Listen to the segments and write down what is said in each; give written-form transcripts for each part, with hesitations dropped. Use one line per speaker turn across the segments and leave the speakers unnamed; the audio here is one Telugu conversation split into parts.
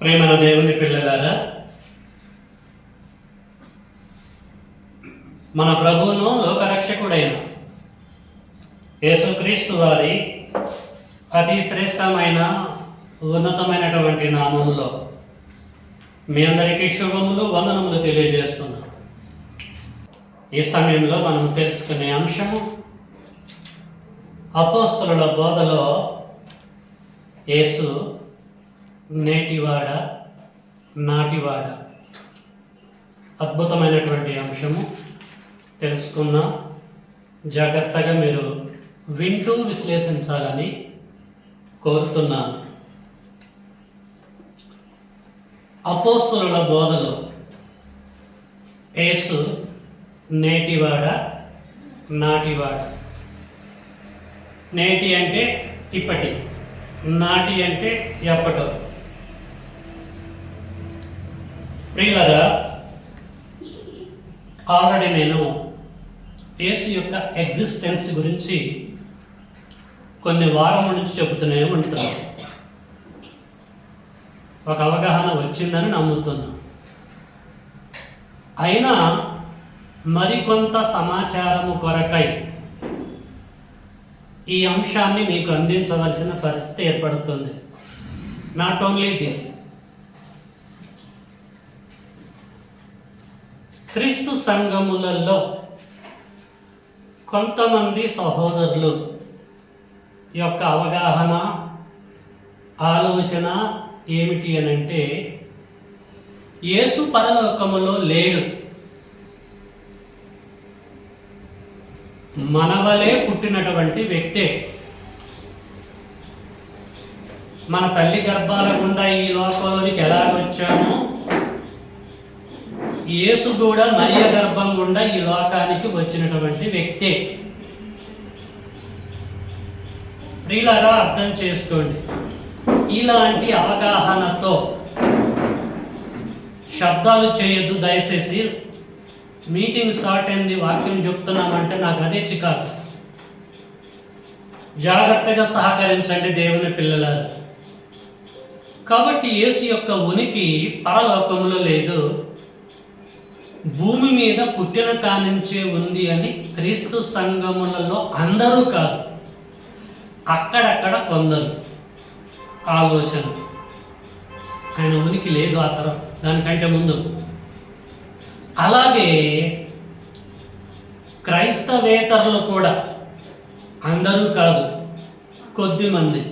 ప్రేమన దేవుని పిల్లలారా, మన ప్రభువును లోకరక్షకుడైన యేసుక్రీస్తు వారి అతి శ్రేష్టమైన ఉన్నతమైనటువంటి నామములో మీ అందరికీ శుభములు, వందనములు తెలియజేస్తున్నాం. ఈ సమయంలో మనం తెలుసుకునే అంశము అపోస్తలుల బోధలో యేసు నేటివాడ నాటివాడ. అద్భుతమైనటువంటి అంశము తెలుసుకుందాం. జాగ్రత్తగా మీరు వింటూ విశ్లేషించాలని కోరుతున్నాను. అపోస్తలుల బోధలో యేసు నేటివాడ నాటివాడ. నేటి అంటే ఇప్పటి, నాటి అంటే ఎప్పటో. ప్రియులారా, ఆల్రెడీ నేను యేసు యొక్క ఎగ్జిస్టెన్స్ గురించి కొన్ని వారముల నుంచి చెబుతూనే ఉంటున్నాను. ఒక అవగాహన వచ్చిందని నమ్ముతున్నాను. అయినా మరికొంత సమాచారము కొరకై ఈ అంశాన్ని మీకు అందించవలసిన పరిస్థితి ఏర్పడుతుంది. నాట్ ఓన్లీ దిస్, క్రీస్తు సంఘములలో కొంతమంది సహోదరులు యొక్క అవగాహన, ఆలోచన ఏమిటి అనంటే, యేసు పరలోకములో లేడు, మనవలే పుట్టినటువంటి వ్యక్తే. మన తల్లి గర్భాల గుండా ఈ లోకంలోనికి ఎలాగొచ్చామో యేసు కూడా మరియ గర్భం గుండా ఈ లోకానికి వచ్చినటువంటి వ్యక్తే. ప్రియులారా, అర్థం చేసుకోండి. ఇలాంటి అవగాహనతో శబ్దాలు చేయొద్దు దయచేసి. మీటింగ్ స్టార్ట్ అయింది, వాక్యం చెప్తున్నామంటే నాకు అదే చికాకు. జాగ్రత్తగా సహకరించండి దేవుని పిల్లలారా. కాబట్టి యేసు యొక్క ఉనికి పరలోకంలో లేదు, భూమి మీద పుట్టిన కానించే ఉంది అని క్రీస్తు సంఘములలో అందరూ కాదు, అక్కడక్కడ కొందరు ఆలోచన. ఆయన ఉనికి లేదు ఆ తరం, దానికంటే ముందు. అలాగే క్రైస్తవేతరులు కూడా అందరూ కాదు, కొద్దిమంది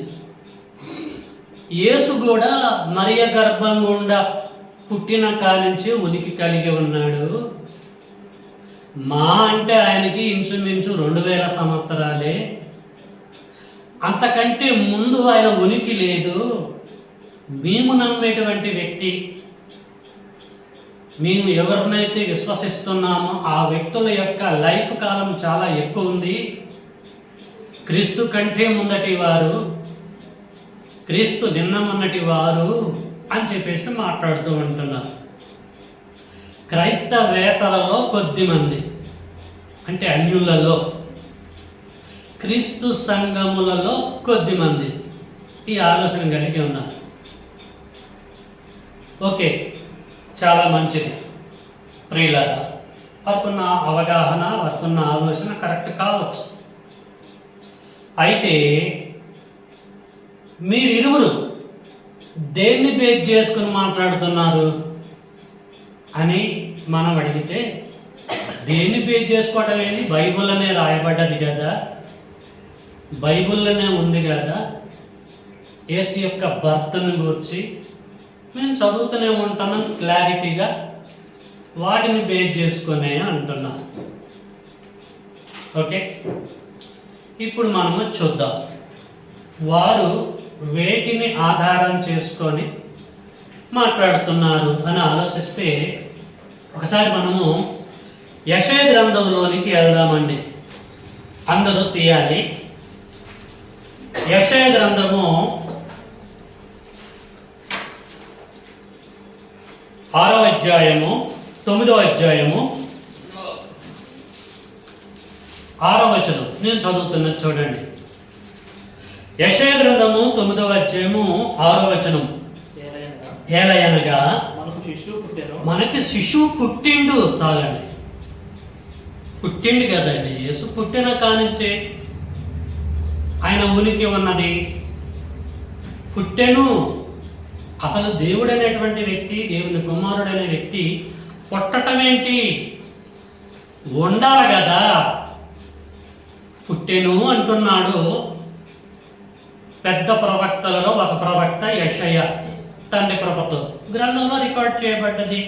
యేసు కూడా మరియ గర్భం గుండా పుట్టిన కానించి ఉనికి కలిగి ఉన్నాడు. మా అంటే ఆయనకి ఇంచుమించు 2000 సంవత్సరాలే, అంతకంటే ముందు ఆయన ఉనికి లేదు. మేము నమ్మేటువంటి వ్యక్తి, మేము ఎవరినైతే విశ్వసిస్తున్నామో ఆ వ్యక్తుల యొక్క లైఫ్ కాలం చాలా ఎక్కువ ఉంది. క్రీస్తు కంటే ముందటి వారు, క్రీస్తు నిన్న మొన్నటి వారు అని చెప్పేసి మాట్లాడుతూ ఉంటున్నారు. క్రైస్తవేతలలో కొద్దిమంది, అంటే అన్యులలో, క్రీస్తు సంఘములలో కొద్దిమంది ఈ ఆలోచన కలిగి ఉన్నారు. ఓకే, చాలా మంచిది. ప్రియులారా, వారికున్న అవగాహన, వారికున్న ఆలోచన కరెక్ట్ కావచ్చు. అయితే మీరిరువురు దేన్ని బేస్ చేసుకుని మాట్లాడుతున్నారు అని మనం అడిగితే, దేన్ని బేస్ చేసుకోవటం ఏంటి? బైబిల్లోనే రాయబడ్డది కదా, బైబిల్లోనే ఉంది కదా. యేసు యొక్క బర్త్ని గురించి మేము చదువుతూనే ఉంటున్నాం క్లారిటీగా, వాటిని బేస్ చేసుకునే అంటున్నాను. ఓకే, ఇప్పుడు మనము చూద్దాం వారు వేటిని ఆధారం చేసుకొని మాట్లాడుతున్నారు అని ఆలోచిస్తే, ఒకసారి మనము యెషయా గ్రంథంలోనికి వెళ్దామండి. అందరూ తీయాలి. యెషయా గ్రంథము 6వ అధ్యాయము 9వ అధ్యాయము 6వ వచనం నేను చదువుతున్నది చూడండి. యెషయా గ్రంథము 9వ అధ్యాయము 6వ వచనం. ఏలయనగా
మనకి శిశువు
పుట్టిండు. చాలండి, పుట్టిండు కదండి. యేసు పుట్టిన కానించే ఆయన ఉనికి ఉన్నది. పుట్టెను. అసలు దేవుడు అనేటువంటి వ్యక్తి, దేవుని కుమారుడు అనే వ్యక్తి పుట్టటం ఏంటి? ఉండాలి కదా. పుట్టెను అంటున్నాడు. పెద్ద ప్రవక్తలలో ఒక ప్రవక్త యెషయా తండ్రి కృపతో గ్రంథంలో రికార్డ్ చేయబడ్డది.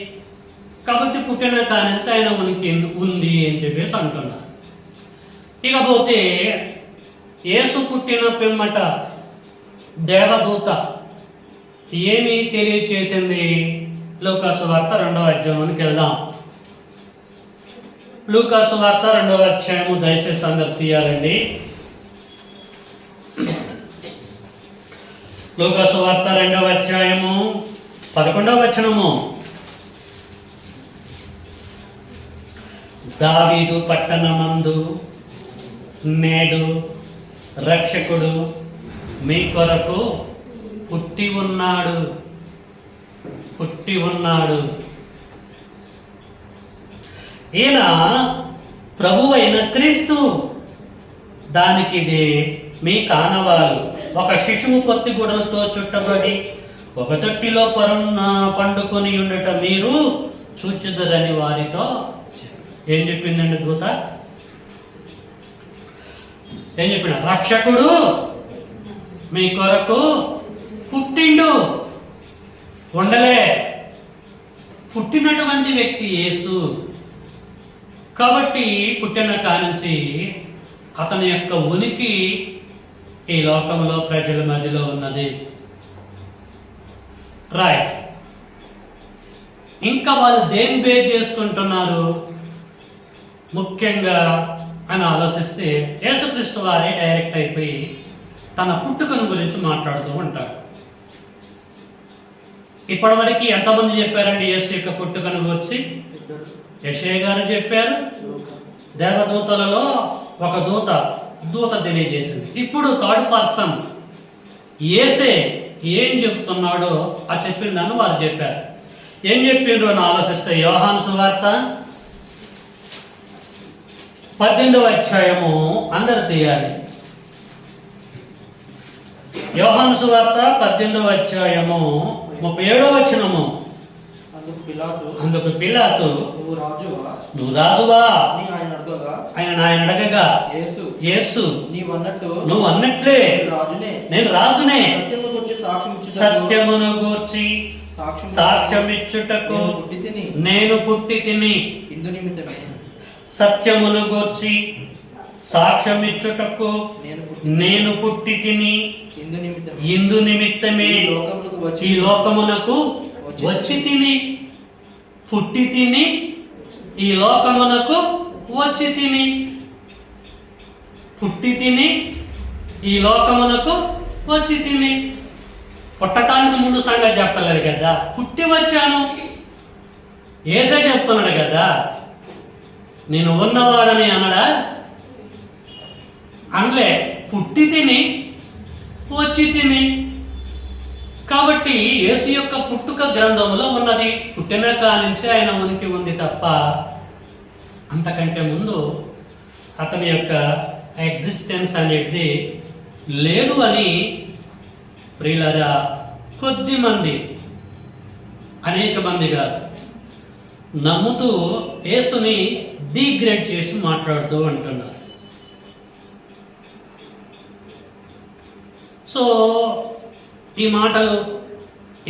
కాబట్టి పుట్టిన కానించి ఆయన ఉనికి ఉంది అని చెప్పేసి అంటున్నారు. ఇకపోతే యేసు పుట్టిన పిమ్మట దేవదూత ఏమి తెలియచేసింది? లూకాసు వార్త 2వ అధ్యాయానికి వెళ్దాం. లూకాసు వార్త 2వ అధ్యాయము దయచేసి అందరు తీయాలండి. లూకాసు వార్త 2వ అధ్యాయము 11వ వచనము. దావీదు పట్టణమందు నేడు రక్షకుడు మీ కొరకు పుట్టి ఉన్నాడు. ఈయన ప్రభువైన క్రీస్తు. దానికి ఇది మీ కానవాలు. ఒక శిశువు కొత్తి గుడలతో చుట్టబడి ఒక తొట్టిలో పండుకొని ఉండట మీరు చూచుదరని వారితో ఏం చెప్పిందండి దూత? ఏం చెప్పిన? రక్షకుడు మీ కొరకు పుట్టిండు. ఉండలే, పుట్టినటువంటి వ్యక్తి యేసు. కాబట్టి పుట్టిన కానుంచి అతని యొక్క ఉనికి ఈ లోకంలో ప్రజల మధ్యలో ఉన్నది. రైట్. ఇంకా వాళ్ళు దేని బేస్ చేసుకుంటున్నారు ముఖ్యంగా అని ఆలోచిస్తే, యేసుక్రీస్తు వారే డైరెక్ట్ అయిపోయి తన పుట్టుకను గురించి మాట్లాడుతూ ఉంటాడు. ఇప్పటివరకు ఎంతమంది చెప్పారండి యేసు యొక్క పుట్టుకను గురించి? యెషయా గారు చెప్పారు. దేవదూతలలో ఒక దూత తెలియజేసింది. ఇప్పుడు థర్డ్ పర్సన్ యేసే ఏం చెప్తున్నాడో ఆ చెప్పిన దాన్ని వారు చెప్పారు. ఏం చెప్పిండ్రు అని ఆలోచిస్తే, యోహాను సువార్త 18వ అధ్యాయము అందరు తీయాలి. యోహాను సువార్త 18వ అధ్యాయము 37వ వచనము. అందుకు పిలాతు నువ్వు రాజువా ఆయన అడగగా, యేసు నువ్వు అన్నట్లే నేను రాజునే, సత్యమును గూర్చి సాక్ష్యం ఇచ్చుటకు నేను పుట్టి తిని. సత్యమును గూర్చి సాక్ష్యం ఇచ్చుటకు నేను పుట్టి తిని, ఇందు నిమిత్తమే ఈ లోకమునకు వచ్చి తిని. పుట్టి తిని ఈ లోకమునకు వచ్చి తిని. పుట్టి తిని ఈ లోకమునకు వచ్చి తిని. పుట్టటానికి ముందు సంగతి చెప్పలేదు కదా, పుట్టి వచ్చాను. యేసే చెప్తున్నాడు కదా, నేను ఉన్నవాడని అనడా? అనలే. పుట్టి తిని వచ్చి తిని. కాబట్టి యేసు యొక్క పుట్టుక గ్రంథంలో ఉన్నది. పుట్టిన కానించి ఆయన ఉనికి ఉంది తప్ప అంతకంటే ముందు అతని యొక్క ఎగ్జిస్టెన్స్ అనేది లేదు అని ప్రియులారా కొద్ది మంది, అనేక మంది కాదు, నమ్ముతూ యేసుని డీగ్రేడ్ చేసి మాట్లాడుతూ అంటున్నారు. సో ఈ మాటలు,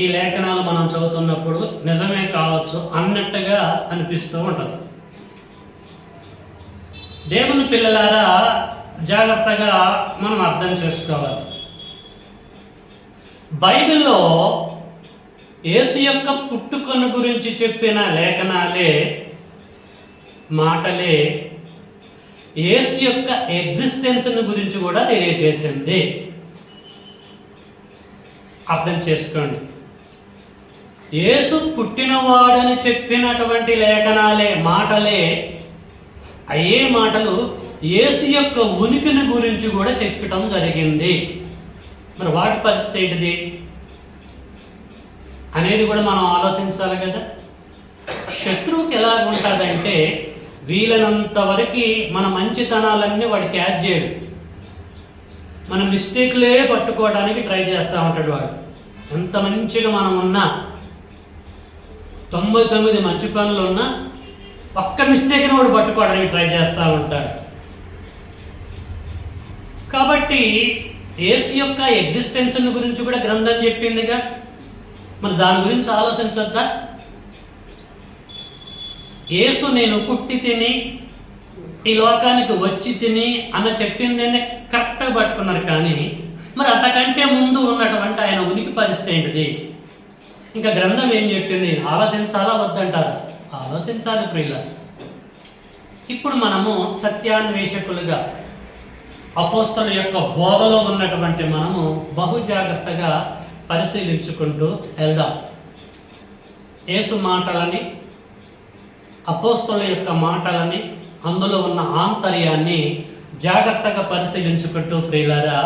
ఈ లేఖనాలు మనం చదువుతున్నప్పుడు నిజమే కావచ్చు అన్నట్టుగా అనిపిస్తూ ఉంటుంది. దేవుని పిల్లలారా జాగ్రత్తగా మనం అర్థం చేసుకోవాలి. బైబిల్లో యేసు యొక్క పుట్టుకను గురించి చెప్పిన లేఖనాలే, మాటలే యేసు యొక్క ఎగ్జిస్టెన్స్ను గురించి కూడా తెలియజేసింది. అర్థం చేసుకోండి. యేసు పుట్టినవాడని చెప్పినటువంటి లేఖనాలే, మాటలే, అయ్యే మాటలు యేసు యొక్క ఉనికిని గురించి కూడా చెప్పటం జరిగింది. మరి వాటి పరిస్థితి ఏంటిది? అనేది కూడా మనం ఆలోచించాలి కదా. శత్రువుకి ఎలా ఉంటుందంటే వీలైనంత వరకు మన మంచితనాలన్నీ వాడు క్యాచ్ చేయడు, మన మిస్టేక్లే పట్టుకోవడానికి ట్రై చేస్తూ ఉంటాడు వాడు. ఎంత మంచిగా మనం ఉన్నా 99 మంచి పనులు ఉన్నా ఒక్క మిస్టేక్ని వాడు పట్టుకోవడానికి ట్రై చేస్తూ ఉంటాడు. కాబట్టి యేసు యొక్క ఎగ్జిస్టెన్స్ గురించి కూడా గ్రంథం చెప్పిందిగా, మరి దాని గురించి ఆలోచించొద్దా? యేసు నేను పుట్టి తిని ఈ లోకానికి వచ్చి తిని అన్న చెప్పిందేనే కరెక్ట్గా పట్టుకున్నారు. కానీ మరి అంతకంటే ముందు ఉన్నటువంటి ఆయన ఉనికి పరిస్థితి ఏంటిది? ఇంకా గ్రంథం ఏం చెప్పింది? ఆలోచించాలా వద్దంటారా? ఆలోచించాలి ప్రియుల. ఇప్పుడు మనము సత్యాన్వేషకులుగా అపోస్తలుల యొక్క బోధలో ఉన్నటువంటి మనము బహు జాగ్రత్తగా పరిశీలించుకుంటూ వెళ్దాం. యేసు మాటలని, అపోస్తలుల యొక్క మాటలని, అందులో ఉన్న ఆంతర్యాన్ని జాగ్రత్తగా పరిశీలించుకుంటూ ప్రియులారా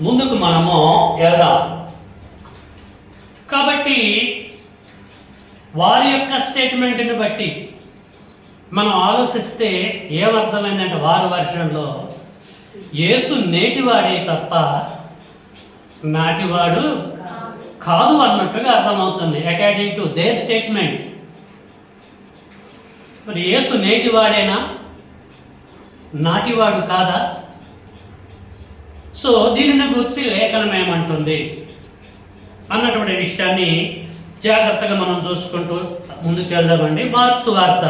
ముందుకు మనము వెళ్దాం. కాబట్టి వారి యొక్క స్టేట్మెంట్ని బట్టి మనం ఆలోచిస్తే ఏమర్థమైందంటే వారి వర్షంలో యేసు నేటివాడే తప్ప నాటివాడు కాదు అన్నట్టుగా అర్థమవుతుంది అకార్డింగ్ టు దేర్ స్టేట్మెంట్. మరి యేసు నేటివాడేనా, నాటివాడు కాదా? సో దీనిని గురించి లేఖనం ఏమంటుంది అన్నటువంటి విషయాన్ని జాగ్రత్తగా మనం చూసుకుంటూ ముందుకు వెళ్దామండి. మార్క్స్ వార్త,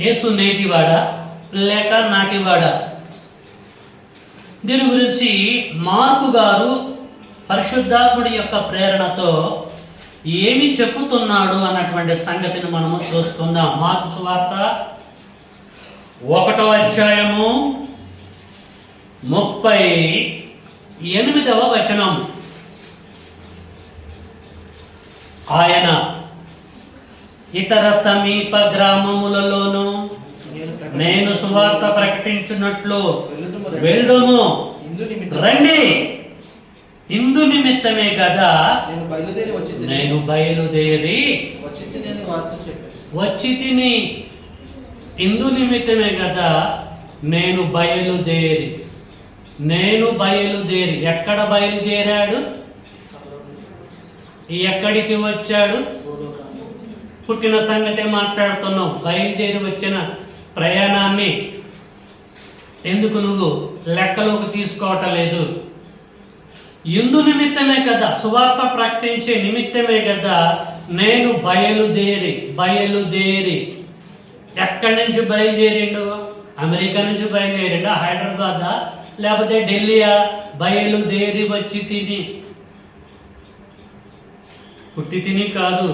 యేసు నేటివాడా లేక నాటివాడా? దీని గురించి మార్కు గారు పరిశుద్ధాత్ముడి యొక్క ప్రేరణతో ఏమి చెప్పుతున్నాడు అన్నటువంటి సంగతిని మనము చూసుకుందాం. మార్కు సువార్త 1వ అధ్యాయము 38వ వచనం. ఆయన ఇతర సమీప గ్రామములలోనూ నేను సువార్త ప్రకటించినట్లు వెళ్దుము, రండి, ఇందు నిమిత్తమే కదా నేను బయలుదేరి వచ్చి తిని. ఇందు నిమిత్తమే కదా నేను బయలుదేరి. ఎక్కడ బయలుదేరాడు? ఎక్కడికి వచ్చాడు? పుట్టిన సంగతే మాట్లాడుతున్నావు. బయలుదేరి వచ్చిన ప్రయాణాన్ని ఎందుకు నువ్వు లెక్కలోకి తీసుకోవటం లేదు? ఇందు నిమిత్తమే కదా, సువార్త ప్రకటించే నిమిత్తమే కదా నేను బయలుదేరి. ఎక్కడి నుంచి బయలుదేరిండు? అమెరికా నుంచి బయలుదేరిండా? హైదరాబాదా లేకపోతే ఢిల్లీయా? బయలుదేరి వచ్చి తిని. పుట్టి తిని కాదు,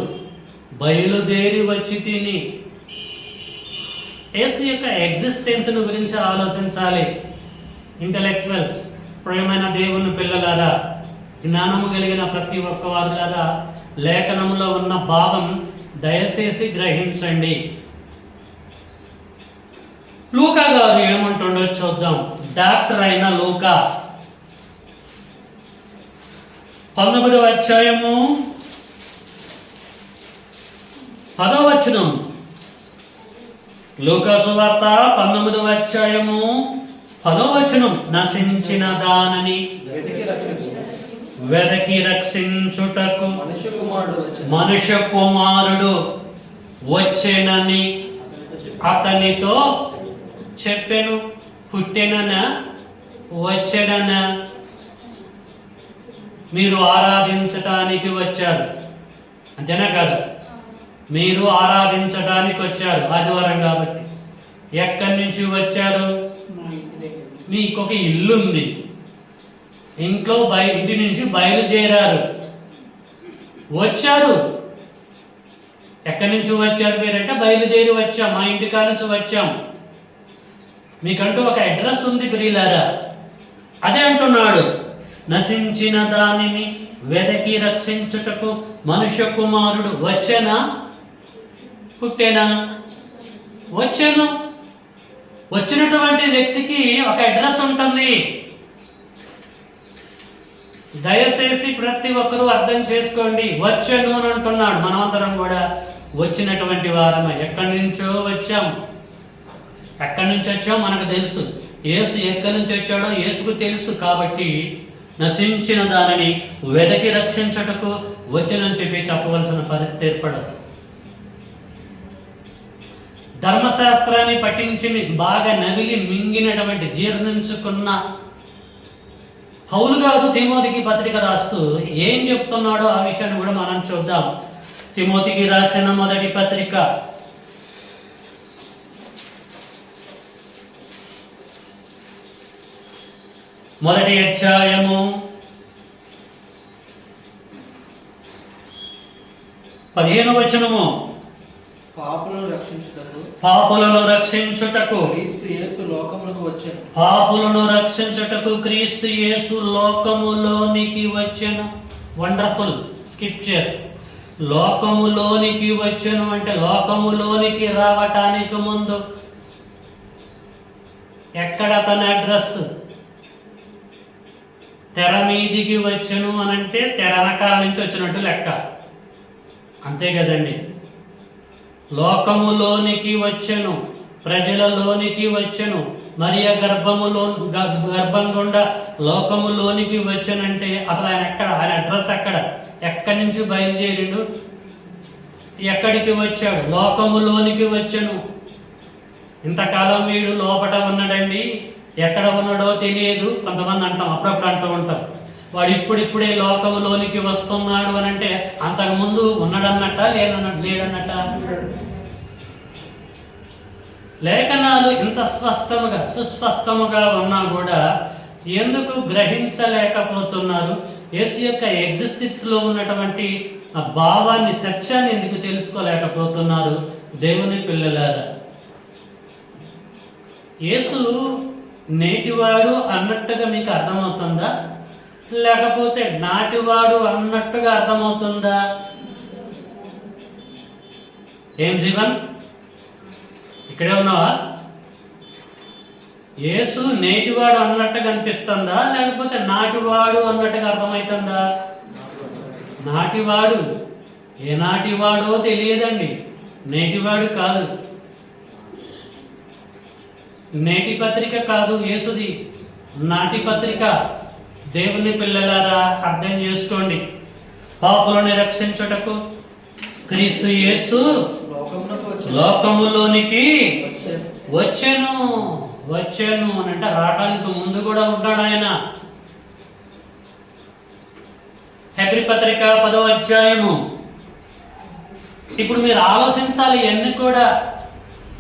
బయలుదేరి వచ్చి తిని. యేసు యొక్క ఎగ్జిస్టెన్స్ను గురించి ఆలోచించాలి. ఇంటలెక్చువల్స్, ప్రియమైన దేవుని పిల్లలారా, జ్ఞానము కలిగిన ప్రతి ఒక్క వారులారా, లేఖనములో ఉన్న భావం దయచేసి గ్రహించండి. లూకా గారు ఏమంటుండో చూద్దాం. డాక్టర్ అయిన లూకా 19వ అధ్యాయము 10వ వచనం. లూకా సువార్త 19వ అధ్యాయము 10వ వచనం. నశించిన దానిని వెదకి రక్షించుటకు మనుష్య కుమారుడు వచ్చెనని అతనితో చెప్పెను. పుట్టెననా, వచ్చెననా? మీరు ఆరాధించటానికి వచ్చారు, అంతేనా కాదు? మీరు ఆరాధించడానికి వచ్చారు ఆదివారం కాబట్టి. ఎక్కడి నుంచి వచ్చారు? మీకు ఒక ఇల్లు ఉంది, ఇంటి నుంచి బయలుదేరారు, వచ్చారు. ఎక్కడి నుంచి వచ్చారు మీరంటే బయలుదేరి వచ్చాం, మా ఇంటికా నుంచి వచ్చాం. మీకంటూ ఒక అడ్రస్ ఉంది ప్రియులారా. అదే అంటున్నాడు, నశించిన దానిని వెదకి రక్షించుటకు మనుష్య కుమారుడు వచ్చెనా, పుట్టెనా? వచ్చాను. వచ్చినటువంటి వ్యక్తికి ఒక అడ్రస్ ఉంటుంది. దయచేసి ప్రతి ఒక్కరూ అర్థం చేసుకోండి. వచ్చాను అని అంటున్నాడు. మనమందరం కూడా వచ్చినటువంటి వారమే. ఎక్కడి నుంచో వచ్చాం. ఎక్కడి నుంచి వచ్చాం మనకు తెలుసు. యేసు ఎక్కడి నుంచి వచ్చాడో యేసుకు తెలుసు. కాబట్టి నశించిన దానిని వెదకి రక్షించుటకు వచ్చనని చెప్పి చెప్పవలసిన పరిస్థితి ఏర్పడదు. ధర్మశాస్త్రాన్ని పఠించి బాగా నవిలి మింగినటువంటి జీర్ణించుకున్న పౌలు గారు తిమోతికి పత్రిక రాస్తూ ఏం చెప్తున్నాడో ఆ విషయాన్ని కూడా మనం చూద్దాం. తిమోతికి రాసిన మొదటి పత్రిక 1వ అధ్యాయము 15వ వచనము. పాపులను రక్షించుటకు
క్రీస్తు యేసు లోకములకు వచ్చెను.
పాపులను రక్షించుటకు క్రీస్తు యేసు లోకములోనికి వచ్చెను. Wonderful scripture. లోకములోనికి వచ్చెను అంటే లోకములోనికి రావటానికి ముందు ఎక్కడ తన అడ్రస్? తెర మీదికి వచ్చెను అనంటే తెర వెనకాల నుంచి వచ్చినట్టు లెక్క. అంతే కదండి. లోకములోనికి వచ్చెను, ప్రజలలోనికి వచ్చెను, మరియ గర్భం గుండా లోకములోనికి వచ్చెనంటే అసలు ఆయన ఎక్కడ? ఆయన అడ్రస్ ఎక్కడ? ఎక్కడి నుంచి బయలుదేరిండు? ఎక్కడికి వచ్చాడు? లోకములోనికి వచ్చెను. ఇంతకాలం వీడు లోపట ఉన్నాడండి, ఎక్కడ ఉన్నాడో తెలియదు. కొంతమంది అంటాం, అప్పుడప్పుడు అంటూ ఉంటాం, వాడు ఇప్పుడిప్పుడే లోకములోనికి వస్తున్నాడు అని అంటే అంతకుముందు ఉన్నాడన్నట్ట లేడన్నట్ట? లేఖనాలు ఇంత సుస్పష్టముగా ఉన్నా కూడా ఎందుకు గ్రహించలేకపోతున్నారు? యేసు యొక్క ఎగ్జిస్టెన్స్లో ఉన్నటువంటి ఆ భావాన్ని, సత్యాన్ని ఎందుకు తెలుసుకోలేకపోతున్నారు? దేవుని పిల్లలారా, యేసు నేటివాడు అన్నట్టుగా మీకు అర్థమవుతుందా? లేకపోతే నాటివాడు అన్నట్టుగా అర్థమవుతుందా? ఏం జీవన్, ఇక్కడే ఉన్నావా? యేసు నేటివాడు అన్నట్టుగా అనిపిస్తుందా లేకపోతే నాటివాడు అన్నట్టుగా అర్థమవుతుందా? నాటివాడు. ఏ నాటివాడో తెలియదండి, నేటివాడు కాదు. నేటి పత్రిక కాదు యేసుది, నాటి పత్రిక. దేవుని పిల్లలారా అర్థం చేసుకోండి. పాపులను రక్షించుటకు క్రీస్తు యేసు లోకములోనికి వచ్చెను. వచ్చాను అని అంటే రావడానికి ముందు కూడా ఉంటాడు ఆయన. హెబ్రీ పత్రిక 10వ అధ్యాయము. ఇప్పుడు మీరు ఆలోచించాలి, ఇవన్నీ కూడా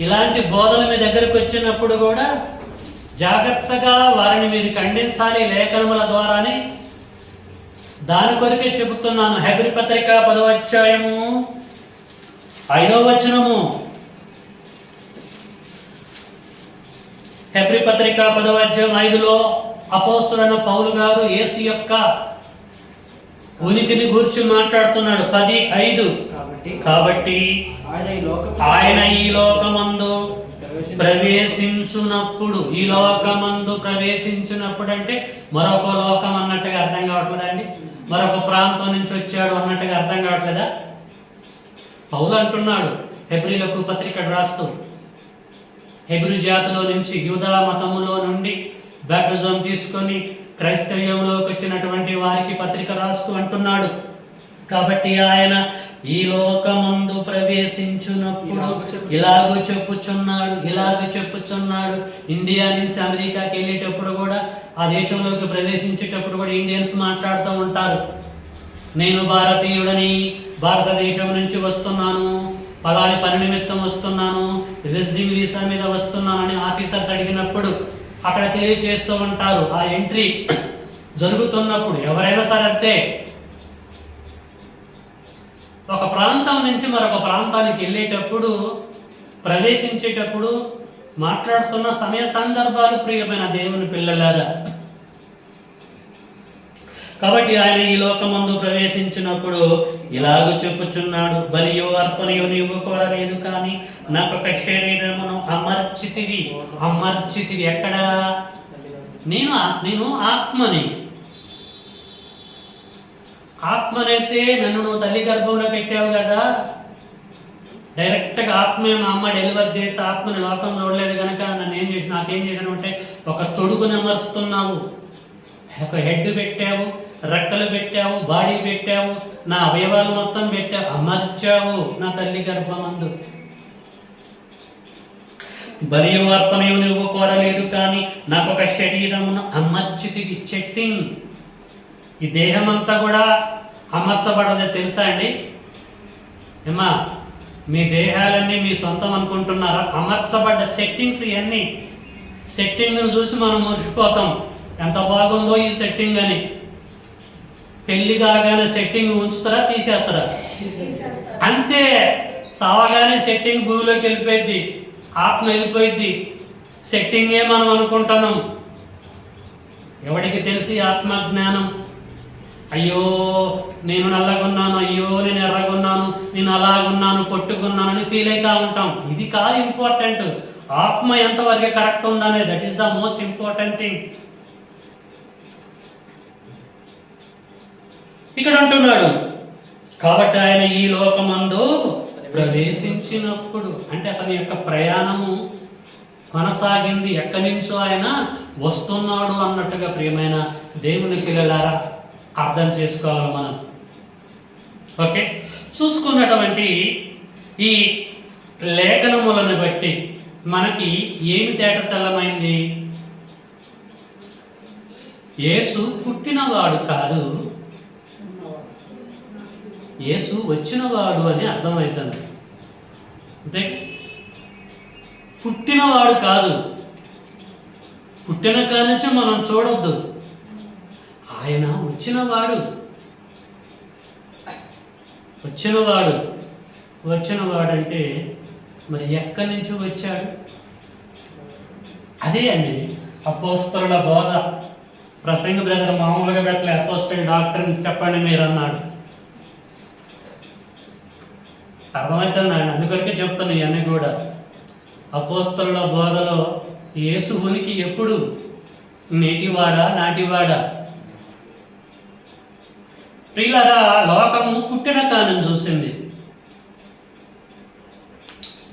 ఇలాంటి బోధన మీ దగ్గరకు వచ్చినప్పుడు కూడా జాగ్రత్తగా వారిని మీరు ఖండించాలి లేఖనముల ద్వారానే. దాని కొరకే చెబుతున్నాను. హెబ్రీ పత్రిక 10వ అధ్యాయము 5వ వచనము. హెబ్రీ పత్రిక 10వ అధ్యాయం 5లో అపోస్తలుడైన పౌలు గారు యేసు యొక్క ఉనికిని గూర్చి మాట్లాడుతున్నాడు. 10:5. కాబట్టి ఆయన ఈ లోకమందు ప్రవేశించున్నప్పుడు, ఈ లోకమందు ప్రవేశించినప్పుడు అంటే మరొక లోకం అన్నట్టుగా అర్థం కావట్లేదండి? మరొక ప్రాంతం నుంచి వచ్చాడు అన్నట్టుగా అర్థం కావట్లేదా? పౌలు అంటున్నాడు హెబ్రీలకు పత్రిక రాస్తూ, హెబ్రీ జాతిలో నుంచి, యూదా మతములో నుండి బాప్టిజం తీసుకొని క్రైస్తవ్యంలోకి వచ్చినటువంటి వారికి పత్రిక రాస్తూ అంటున్నాడు. కాబట్టి ఆయన ఈ లోకమందు ప్రవేశించున్నప్పుడు ఇలాగ చెప్పుచున్నాడు. ఇండియా నుంచి అమెరికాకి వెళ్ళేటప్పుడు కూడా, ఆ దేశంలోకి ప్రవేశించేటప్పుడు కూడా ఇండియన్స్ మాట్లాడుతూ ఉంటారు, నేను భారతీయుడని, భారతదేశం నుంచి వస్తున్నాను, పలాని పని నిమిత్తం వస్తున్నాను, విజిటింగ్ వీసా మీద వస్తున్నానని ఆఫీసర్స్ అడిగినప్పుడు అక్కడ తెలియజేస్తూ ఉంటారు. ఆ ఎంట్రీ జరుగుతున్నప్పుడు ఎవరైనా సరే అంతే, ఒక ప్రాంతం నుంచి మరొక ప్రాంతానికి వెళ్ళేటప్పుడు, ప్రవేశించేటప్పుడు మాట్లాడుతున్న సమయ సందర్భాలు ప్రియమైన దేవుని పిల్లలారా. కాబట్టి ఆయన ఈ లోకమందు ప్రవేశించినప్పుడు ఇలాగ చెప్పుచున్నాడు, బలియో అర్పణయో నీవు కోరలేదు కానీ నాకొక శరీరమును అమర్చితివి. ఎక్కడ? నేను ఆత్మని. ఆత్మనైతే నన్ను నువ్వు తల్లి గర్భంలో పెట్టావు కదా, డైరెక్ట్గా ఆత్మే మా అమ్మ డెలివరీ చేస్తే ఆత్మని లోకం చూడలేదు కనుక నాకేం చేశాను అంటే ఒక తొడుగుని అమర్చుతున్నావు, ఒక హెడ్ పెట్టావు, రెక్కలు పెట్టావు, బాడీ పెట్టావు, నా అవయవాలు మొత్తం పెట్టావు, అమర్చావు నా తల్లి గర్భమందు. బలియు అర్పణయు నువ్వు కోరలేదు కానీ నాకు ఒక శరీరమును అమర్చితివి. చెట్టింగ్, ఈ దేహం అంతా కూడా అమర్చబడదే తెలుసా అండి? ఏమా మీ దేహాలన్నీ మీ సొంతం అనుకుంటున్నారా? అమర్చబడ్డ సెట్టింగ్స్ ఇవన్నీ. సెట్టింగ్ను చూసి మనం మురిసిపోతాం, ఎంత బాగుందో ఈ సెట్టింగ్ అని. పెళ్లి కాగానే సెట్టింగ్ ఉంచుతారా తీసేస్తారా? అంతే, సావగానే సెట్టింగ్ భూమిలోకి వెళ్ళిపోయింది, ఆత్మ వెళ్ళిపోయింది. సెట్టింగే మనం అనుకుంటున్నాం. ఎవడికి తెలిసి ఆత్మజ్ఞానం? అయ్యో నేను నల్లగున్నాను, అయ్యో నేను ఎర్రగున్నాను, నేను అలాగున్నాను, పొట్టుకున్నాను అని ఫీల్ అవుతూ ఉంటాం. ఇది కాదు ఇంపార్టెంట్. ఆత్మ ఎంతవరకు కరెక్ట్ ఉందనే, that is the most important thing. ఇక్కడ అంటున్నాడు కాబట్టి ఆయన ఈ లోకమందు ప్రవేశించినప్పుడు, అంటే అతని యొక్క ప్రయాణము కొనసాగింది, ఎక్కడి నుంచో ఆయన వస్తున్నాడు అన్నట్టుగా ప్రియమైన దేవుని పిల్లలారా అర్థం చేసుకోవాలి మనం. ఓకే, చూసుకున్నటువంటి ఈ లేఖనములను బట్టి మనకి ఏమి తేట తెల్లమైంది? యేసు పుట్టినవాడు కాదు, యేసు వచ్చినవాడు అని అర్థమవుతుంది. అంటే పుట్టినవాడు కాదు, పుట్టిన కాడి నుంచి మనం చూడొద్దు, ఆయన వచ్చినవాడు. వచ్చినవాడంటే మరి ఎక్కడి నుంచి వచ్చాడు? అదే అండి అపోస్తలుల బోధ. ప్రసంగ బ్రదర్ మామూలుగా పెట్టలే, అపోస్తలు డాక్టర్ చెప్పండి మీరు అన్నాడు. అర్థమవుతుందండి, అందుకొరకే చెప్తాను ఇవన్నీ కూడా. అపోస్తలుల బోధలో యేసు ఉనికి ఎప్పుడు? నేటివాడా నాటివాడా? ప్రియులారా, లోకము పుట్టిన కాలం చూసింది,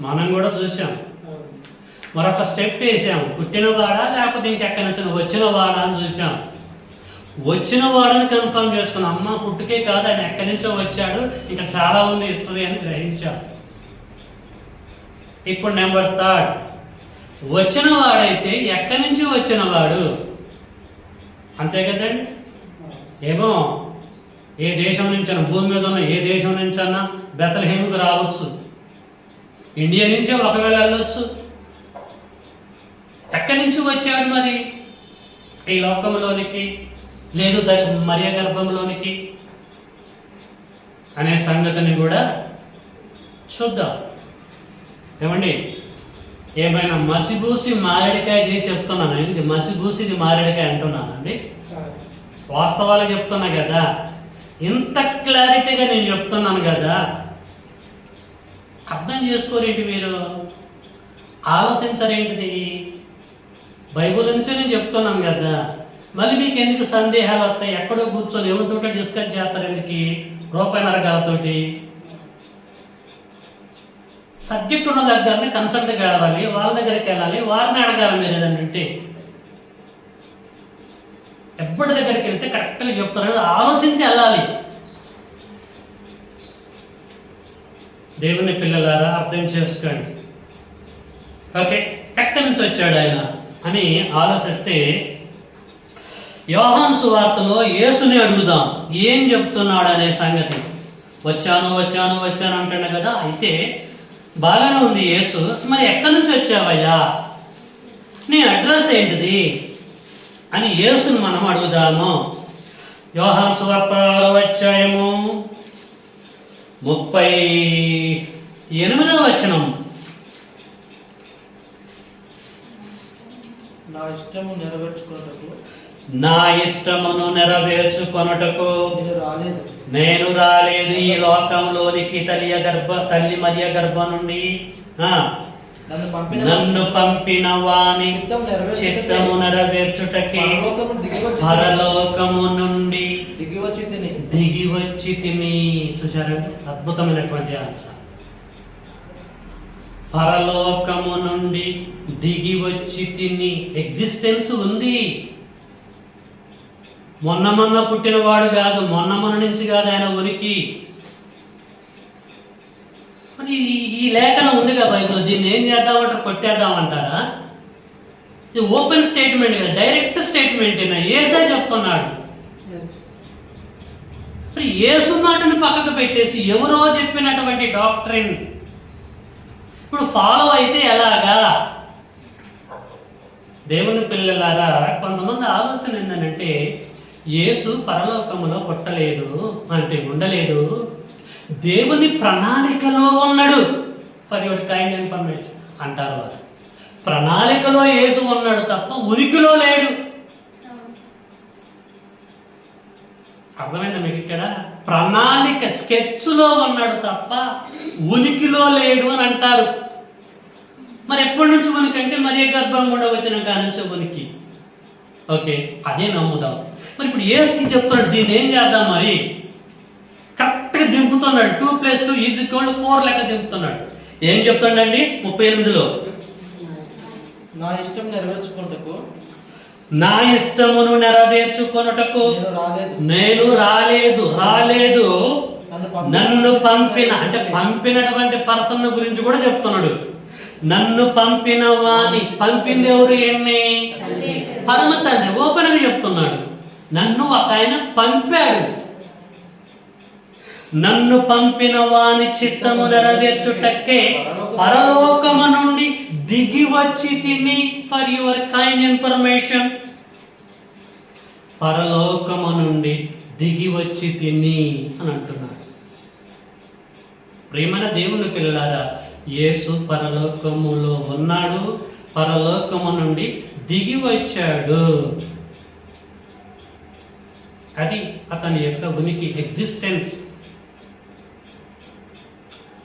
మనం కూడా చూసాం. మరొక స్టెప్ వేసాం, పుట్టినవాడా లేకపోతే ఇంకెక్కడి నుంచి వచ్చినవాడా అని చూసాం. వచ్చినవాడని కన్ఫర్మ్ చేసుకున్నాం. అమ్మ పుట్టుకే కాదు, ఆయన ఎక్కడి నుంచో వచ్చాడు, ఇంకా చాలా ఉంది హిస్టరీ అని గ్రహించాం. ఇప్పుడు నెంబర్ 3, వచ్చినవాడైతే ఎక్కడి నుంచి వచ్చినవాడు? అంతే కదండి. ఏమో ఏ దేశం నుంచైనా, భూమి మీద ఉన్న ఏ దేశం నుంచైనా బెత్లెహేముకు రావచ్చు, ఇండియా నుంచే ఒకవేళ వెళ్ళొచ్చు. ఎక్కడి నుంచి వచ్చాడు మరి ఈ లోకంలోనికి, లేదు మరియ గర్భంలోనికి అనే సంగతిని కూడా చూద్దాం. ఏమండి, ఏమైనా మసిబూసి మారేడికాయ చేసి చెప్తున్నాను, ఇది మసిబూసి ఇది మారేడికాయ అంటున్నానండి, వాస్తవాలు చెప్తున్నా కదా. ఇంత క్లారిటీగా నేను చెప్తున్నాను కదా, అర్థం చేసుకోరేంటి మీరు? ఆలోచించరేంటిది? బైబుల్ నుంచి నేను చెప్తున్నాను కదా, మళ్ళీ మీకు ఎందుకు సందేహాలు వస్తాయి? ఎక్కడో కూర్చొని ఎవరితో డిస్కస్ చేస్తారు ఎందుకు? రూపాయి నరగాలతోటి. సబ్జెక్ట్ ఉన్న దగ్గరనే కన్సల్ట్ కావాలి, వాళ్ళ దగ్గరికి వెళ్ళాలి, వారిని అడగాలి మీరు ఏదైనా ఉంటే. ఎప్పటి దగ్గరికి వెళ్తే కరెక్ట్గా చెప్తారు, ఆలోచించి వెళ్ళాలి. దేవుని పిల్లలారా అర్థం చేసుకోండి. ఓకే, ఎక్కడి నుంచి వచ్చాడు ఆయన అని ఆలోచిస్తే, యోహాను సువార్తలో యేసుని అడుగుదాం ఏం చెప్తున్నాడు అనే సంగతి. వచ్చాను వచ్చాను వచ్చాను అంటాడు కదా, అయితే బాగానే ఉంది యేసు, మరి ఎక్కడి నుంచి వచ్చావయ్యా, నీ అడ్రస్ ఏంటిది అని యేసుని మనం అడుగుదాము. యోహాను సువార్త 6వ అధ్యాయము 38వ వచనం. నా ఇష్టమును నెరవేర్చుకొనుటకు నేను రాలేదు ఈ లోకంలోనికి, తల్లి మరియ గర్భ నుండి నన్ను పంపిన వాని చిత్తము నెరవేర్చుటకి పరలోకము నుండి దిగి వచ్చి తిని. చూశారండి, అద్భుతమైనటువంటి ఆన్సర్. పరలోకము నుండి దిగి వచ్చి తిని. ఎగ్జిస్టెన్స్ ఉంది. మొన్న పుట్టినవాడు కాదు, మొన్న నుంచి కాదు ఆయన ఉనికి. మరి ఈ లేఖనం ఉందిగా బైబిల్, దీన్ని ఏం చేద్దామంటారు? కొట్టేద్దామంటారా? ఇది ఓపెన్ స్టేట్మెంట్ కదా, డైరెక్ట్ స్టేట్మెంట్. యేసే చెప్తున్నాడు. మరి యేసు మాటను పక్కకు పెట్టేసి ఎవరో చెప్పినటువంటి డాక్ట్రిన్ ఇప్పుడు ఫాలో అయితే ఎలాగా? దేవుని పిల్లలారా, కొంతమంది ఆలోచన ఏంటంటే యేసు పరలోకములో పుట్టలేదు అంటే ఉండలేదు, దేవుని ప్రణాళికలో ఉన్నాడు. ఫర్ యువర్ కైండ్ ఇన్ఫర్మేషన్ అంటారు వారు. ప్రణాళికలో యేసు ఉన్నాడు తప్ప ఉనికిలో లేడు. అర్థమైందా మీకు? ఇక్కడ ప్రణాళిక స్కెచ్లో ఉన్నాడు తప్ప ఉనికిలో లేడు అని అంటారు. మరి ఎప్పటి నుంచి ఉనికి అంటే మరియ గర్భం కూడా వచ్చిన కాడి నుంచి ఉనికి. ఓకే, అదే నమ్ముదాం. మరి ఇప్పుడు యేసు చెప్తున్నాడు, దీన్ని ఏం చేద్దాం? మరి కరెక్ట్గా దింపుతున్నాడు. 2+2 = 4 లెక్క దింపుతున్నాడు. ఏం చెప్తాడండి 38లో?
నా ఇష్టం నెరవేర్చుకుంటకు,
నా ఇష్టమును నెరవేర్చుకొనుటకు నేను రాలేదు నన్ను పంపిన, అంటే పంపినటువంటి పర్సన్ గురించి కూడా చెప్తున్నాడు. నన్ను పంపిన వాని, పంపింది ఎవరు? ఎన్ని? పరమ తండ్రి. ఓపెన్ గా చెప్తున్నాడు, నన్ను ఒక ఆయన పంపాడు. నన్ను పంపిన వాని చిత్తము నెరవేర్చుటకే పరలోకము నుండి దిగి వచ్చి తిని. ఫర్ యువర్ కైండ్ ఇన్ఫర్మేషన్, పరలోకము నుండి దిగి వచ్చి తిని అని అంటున్నాడు. ప్రియమైన దేవుని పిల్లలారా, యేసు పరలోకములో ఉన్నాడు, పరలోకము నుండి దిగి వచ్చాడు. అది అతని యొక్క ఉనికి, ఎగ్జిస్టెన్స్.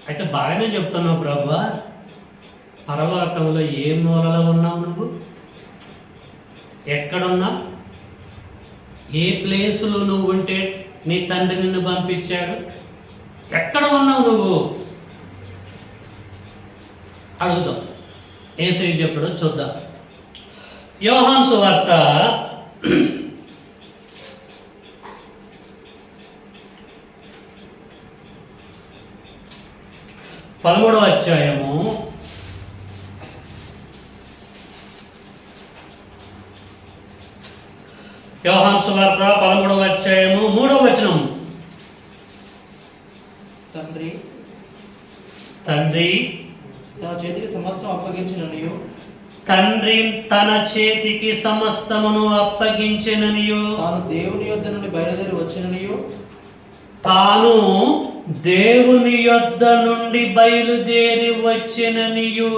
అయితే బాగానే చెప్తున్నావు ప్రభువా, పరలోకంలో ఏ మూలలో ఉన్నావు నువ్వు? ఎక్కడున్నావు? ఏ ప్లేసులో నువ్వు ఉంటే నీ తండ్రి నిన్ను పంపించాడు? ఎక్కడ ఉన్నావు నువ్వు? అడుగుదాం. యేసు చెప్పాడో చూద్దాం. యోహాను సువార్త 13వ అధ్యాయము 13వ అధ్యాయము 3వ వచనం.
తండ్రి తన చేతికి సమస్తం అప్పగించిననియు,
తండ్రి తన చేతికి సమస్తమును అప్పగించెననియు,
తాను దేవుని యొద్ద నుండి బయలుదేరి వచ్చిననియు,
తాను దేవుని యొద్ద నుండి బయలుదేరి వచ్చిననియు,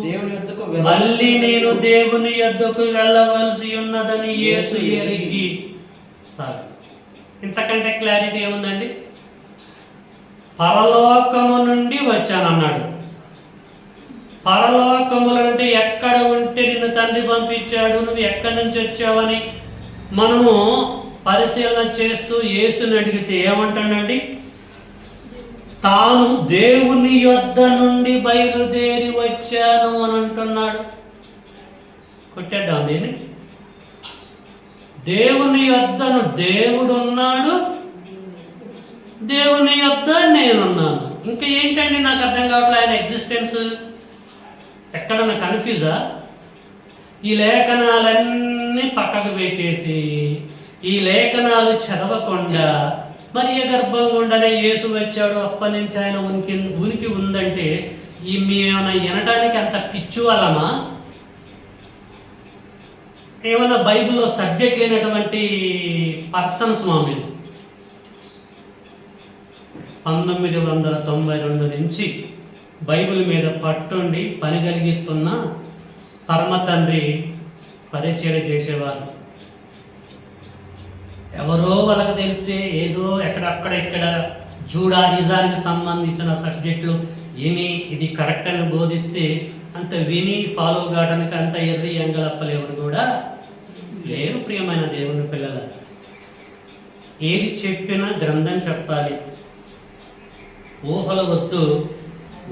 దేవుని యొద్దకు
మళ్ళీ నేను దేవుని యొద్దకు వెళ్ళవలసి ఉన్నదని యేసు ఎరిగి. ఇంతకంటే క్లారిటీ ఏముందండి? పరలోకము నుండి వచ్చానన్నాడు. పరలోకముల నుండి ఎక్కడ ఉంటే నిన్ను తండ్రి పంపించాడు, నువ్వు ఎక్కడి నుంచి వచ్చావని మనము పరిశీలన చేస్తూ యేసుని అడిగితే ఏమంటాడండి? తాను దేవుని యొద్ద నుండి బయలుదేరి వచ్చాను అని అంటున్నాడు. కొట్టేద్దాం దీన్ని. దేవుని యొద్దను దేవుడు ఉన్నాడు, దేవుని యొద్ద నేనున్నాను. ఇంకా ఏంటండి నాకు అర్థం కావట్లేదు ఆయన ఎగ్జిస్టెన్స్. ఎక్కడన్నా కన్ఫ్యూజా? ఈ లేఖనాలన్నీ పక్కకు పెట్టేసి, ఈ లేఖనాలు చదవకుండా మరియ గర్భం గుండానే యేసు వచ్చాడు, అప్పటి నుంచి ఆయన ఉనికి ఉందంటే ఈ మేమేమైనా వినడానికి అంత పిచ్చు వాళ్ళమా? ఏమైనా బైబిల్లో సబ్జెక్ట్ లేనటువంటి పర్సన్స్ మా మీద. 1992 నుంచి బైబిల్ మీద పట్టుండి పని కలిగిస్తున్న పరమ తండ్రి పరిచర్య చేసేవారు. ఎవరో వాళ్ళకి తెలిస్తే ఏదో ఇక్కడ జూడాయిజానికి సంబంధించిన సబ్జెక్టులు విని ఇది కరెక్ట్ అని బోధిస్తే అంత విని ఫాలో కావడానికి అంత ఎర్రి ఎంగలప్పలేవుడు కూడా లేరు. ప్రియమైన దేవుని పిల్లల, ఏది చెప్పినా గ్రంథం చెప్పాలి, ఊహల వద్దు,